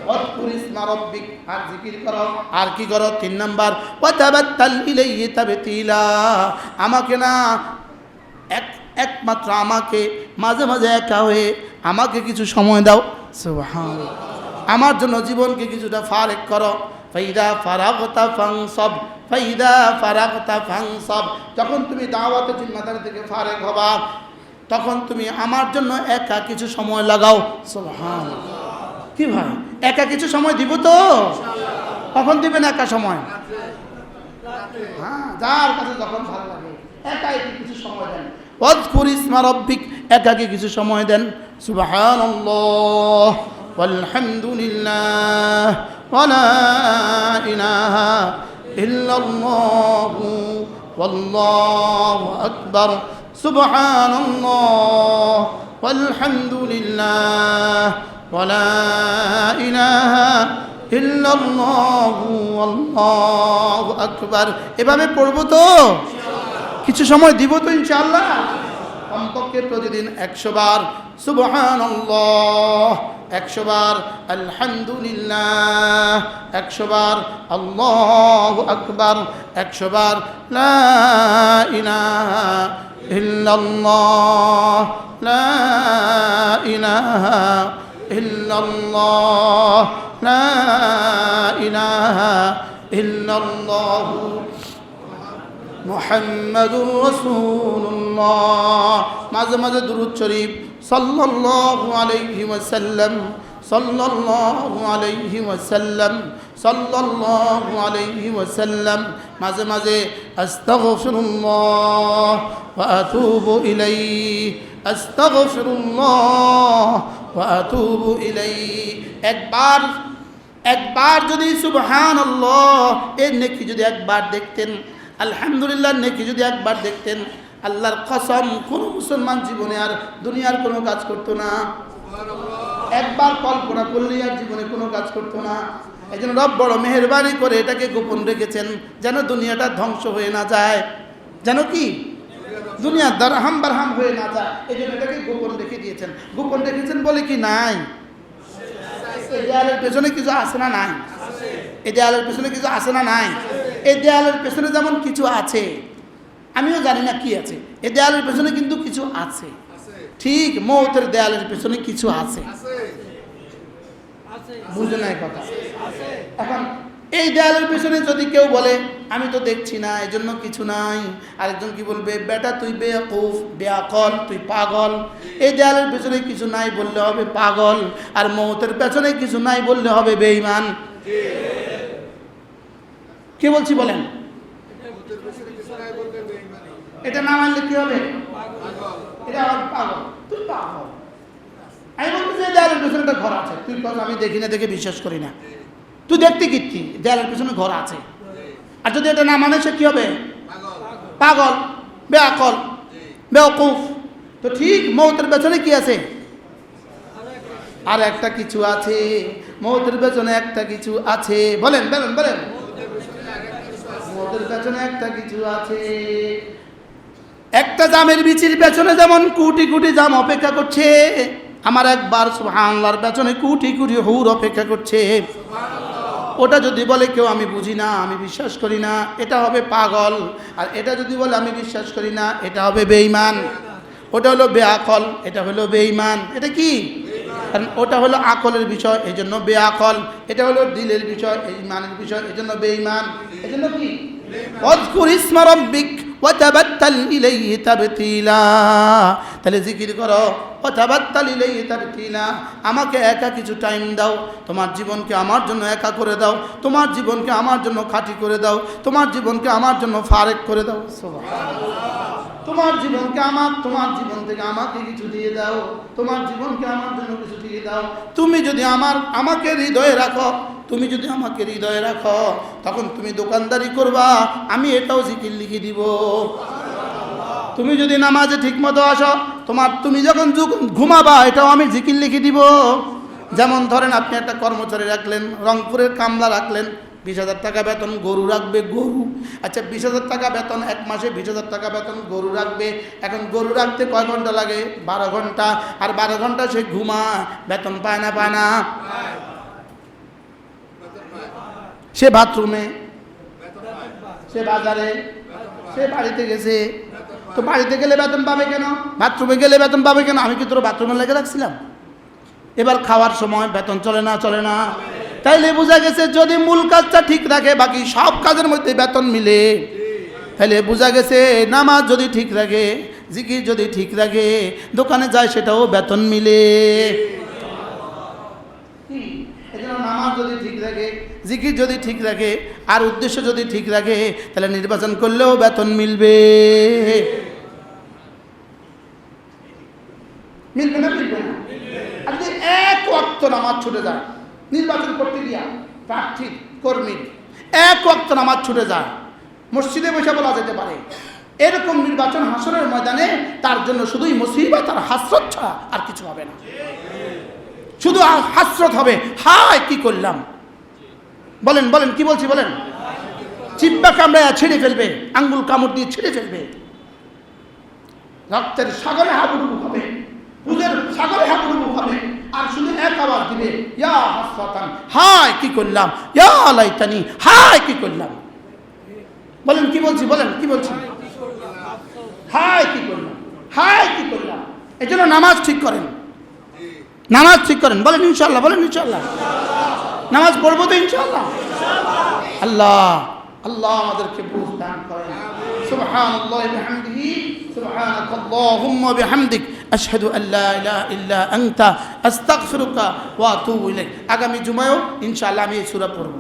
ওয়াজকুর ইসমা রাব্বিক, আর জিকির করো। আর কি করো? 3 নাম্বার ওয়াতাবাত্তাল ইলাইহি তাবতিলা। আমাকে না, একমাত্র আমাকে মাঝে মাঝে একা হয়ে আমাকে কিছু সময় দাও। সুবহানাল্লাহ। আমার জন্য জীবনকে কিছুটা ফারেক করো। ফাইদা ফারাগতা ফানসাব, ফাইদা ফারাগতা ফানসাব। যখন তুমি দাওয়াতের জিম্মাদারি থেকে ফারেক হবা, তখন তুমি আমার জন্য একা কিছু সময় লাগাও। সুবহানাল্লাহ। কি ভাই, একা কিছু সময় দিব তো? কখন দিবেন একা সময়? হ্যাঁ, যার কাছে যখন ভালো লাগে একাই কিছু সময় দেন। ওয়াজকুর ইসমা রাব্বিক, একাকে কিছু সময় দেন। সুবহানাল্লাহ ওয়ালহামদুলিল্লাহ ওয়ালা ইলাহা ইল্লাল্লাহু ওয়াল্লাহু আকবার। সুবহানাল্লাহ ওয়ালহামদুলিল্লাহ ওয়ালা ইলাহা ইল্লাল্লাহু ওয়াল্লাহু আকবার। এভাবে পড়বো তো? কিছু সময় দিব তো ইনশাআল্লাহ। কমপক্ষে প্রতিদিন 100 বার সুবহানাল্লাহ, 100 বার আলহামদুলিল্লাহ, 100 বার আল্লাহু আকবার, 100 বার লা ইলাহা ইল্লাল্লাহ, লা ইলাহা ইল্লাল্লাহ, লা ইলাহা ইল্লাল্লাহু মুহাম্মাদুর রাসূলুল্লাহ। মাঝে মাঝে দুরূদ শরীফ সাল্লাল্লাহু আলাইহি ওয়াসাল্লাম, সাল্লাল্লাহু আলাইহি ওয়াসাল্লাম, সাল্লাল্লাহু আলাইহি ওয়াসাল্লাম। মাঝে মাঝে আস্তাগফিরুল্লাহ ওয়া আতুবু ইলাইহি, আস্তাগফিরুল্লাহ ওয়া আতুবু ইলাইহি। একবার যদি সুবহানাল্লাহ এর নেকি যদি একবার দেখতেন, আলহামদুলিল্লাহ নেকি যদি একবার দেখতেন, আল্লাহর কসম কোন মুসলমান জীবনে আর দুনিয়ার কোনো কাজ করতো না। একবার কল্পনা করলে আর জীবনে কোনো কাজ করতো না। এই জন্য রব বড় মেহেরবানি করে এটাকে গোপন রেখেছেন, যেন দুনিয়াটা ধ্বংস হয়ে না যায়, যেন কি দুনিয়া দারহাম বারহাম হয়ে না যায়। এই জন্য এটাকে গোপন রেখে দিয়েছেন। গোপন রেখেছেন বলে কি নাই, এই দেয়ালের পেছনে কিছু আছে না নাই? এই দেয়ালের পেছনে কিছু আছে না নাই? এই দেয়ালের পেছনে যেমন কিছু আছে, আমিও জানি না কি আছে, এই দেয়ালের পেছনে কিন্তু কিছু আছে। ঠিক মৌতের দেয়ালের পেছনে কিছু আছে, বুঝে নাই কথা? এখন এই দেয়ালের পেছনে যদি কেউ বলে আমি তো দেখছি না এই জন্য কিছু নাই, আরেকজন কি বলবে বেটা তুই বেয়াকুফ, বেয়াকল, তুই পাগল। এই দেয়ালের পেছনে কিছু নাই বললে হবে পাগল, আর মৌতের পেছনে কিছু নাই বললে হবে বেঈমান। কি বলছি বলেন? এটা না মানলে কি হবে? এটা পাগল, তুই পাগল। আমি বলতে যে দেয়ালের পেছনে একটা ঘর আছে, তুই বল আমি দেখি না, দেখে বিশ্বাস করি না। তুই দেখতে কিচ্ছি দেয়ালের পেছনে ঘর আছে। আর যদি এটা না মানে সে কি হবে? পাগল, বেআকল, বেওকুফ। তো ঠিক মৌতের পেছনে কি আছে? আর একটা কিছু আছে। মৌতের পেছনে একটা কিছু আছে। বলেন বলেন বলেন। মৌতের পেছনে একটা কিছু আছে। একটা জামের বিচির পেছনে যেমন কোটি কোটি জাম অপেক্ষা করছে, আমার একবার সুবহানাল্লাহর পেছনে কোটি কোটি হুর অপেক্ষা করছে। ওটা যদি বলে কেউ আমি বুঝি না, আমি বিশ্বাস করি না, এটা হবে পাগল। আর এটা যদি বলে আমি বিশ্বাস করি না, এটা হবে বেঈমান। ওটা হলো বেআকল, এটা হলো বেঈমান। এটা কি? কারণ ওটা হলো আকলের বিষয়, এই জন্য বেআকল। এটা হলো দিলের বিষয়, এই ইমানের বিষয়, এই জন্য বেঈমান। এই জন্য কি? ওয়াজকুর ইসমা রাব্বিক ওয়া তাবাত্তাল ইলাইহি তাবতীলা। তাহলে জিকির করো, ওয়া তাবাত্তাল ইলাইহি তাবতীলা। আমাকে একা কিছু টাইম দাও, তোমার জীবনকে আমার জন্য একা করে দাও, তোমার জীবনকে আমার জন্য খাঁটি করে দাও, তোমার জীবনকে আমার জন্য ফারেক করে দাও। সুবহানাল্লাহ। তোমার জীবনকে আমার, তোমার জীবন থেকে আমাকে কিছু দিয়ে দাও, তোমার জীবনকে আমার জন্য কিছু দিয়ে দাও। তুমি যদি আমাকে হৃদয়ে রাখো, তুমি যদি আমাকে হৃদয়ে রাখো, তখন তুমি দোকানদারি করবা, আমি এটাও জিকির লিখে দিব। তুমি যদি নামাজে ঠিক মতো আসো, তুমি যখন ঘুমাবা, এটাও আমি জিকির লিখে দিব। যেমন ধরেন আপনি একটা কর্মচারী রাখলেন, রংপুরের কামলা রাখলেন, 20,000 টাকা বেতন, গরু রাখবে, গরু। আচ্ছা 20,000 টাকা বেতন, এক মাসে 20,000 টাকা বেতন, গরু রাখবে। এখন গরু রাখতে কয় ঘন্টা লাগে? 12 ঘন্টা। আর 12 ঘন্টা সে ঘুমায়, বেতন পায় না? পায় না? সে বাথরুমে, সে বাজারে, সে বাড়িতে গেছে। তো বাড়িতে গেলে বেতন পাবে কেন? বাথরুমে গেলে বেতন পাবে কেন? আমি কি তোর বাথরুমে লেগে রাখছিলাম? এবার খাওয়ার সময় বেতন চলে না? চলে না? তাইলে বোঝা গেছে যদি মূল কাজটা ঠিক রাখে, বাকি সব কাজের মধ্যে বেতন মিলে। তাইলে বোঝা গেছে নামাজ যদি ঠিক রাখে, জিকির যদি ঠিক রাখে, দোকানে যায় সেটাও বেতন মিলে। নামাজ যদি ঠিক রাখে, জিকির যদি ঠিক রাখে, আর উদ্দেশ্য যদি ঠিক রাখে, তাহলে নির্বাচন করলেও বেতন মিলবে। মিলবে না? মিলবে না? আর যদি এক ওয়াক্ত নামাজ ছুটে যায়, নির্বাচন করতে গিয়া প্রার্থী কর্মীর এক ওয়াক্ত নামাজ ছুটে যায়, মসজিদে বসে বলা যেতে পারে এরকম নির্বাচন হাসরের ময়দানে তার জন্য শুধুই মুসিবত আর হাসরত ছাড়া আর কিছু হবে না। শুধু হাসরত হবে, হায় কি করলাম। বলেন বলেন কি বলছি বলেন। চিব্বা কামড়ায় ছিঁড়ে ফেলবে, আঙ্গুল কামড় দিয়ে ছিঁড়ে ফেলবে, রক্তের সাগরে হাবুডুবু হবে, বুঝের সাগরে হাবুডুবু হবে, আর শুধু এক আওয়াজ দিবে, ইয়া হাসরাতান, হায় কি করলাম, ইয়া লাইতানি, হায় কি করলাম। বলেন কি বলছি বলেন কি বলছি। হায় কি করলাম, হায় কি করলাম। এই জন্য নামাজ ঠিক করেন, নামাজ ঠিক করেন। বলেন ইনশাআল্লাহ, বলেন ইনশাআল্লাহ। নামাজ পড়বো তো ইনশাআল্লাহ। আল্লাহ আল্লাহ আমাদেরকে বুঝ দান করেন। সুবহানাল্লাহি ওয়া বিহামদিহি সুবহানাকাল্লাহুম্মা ওয়া বিহামদিক আশহাদু আল্লা ইলাহা ইল্লা আনতা আস্তাগফিরুকা ওয়া আতুবু ইলাইক। আগামী জুমায়ও ইনশাআল্লাহ আমি এই সূরা পড়ব।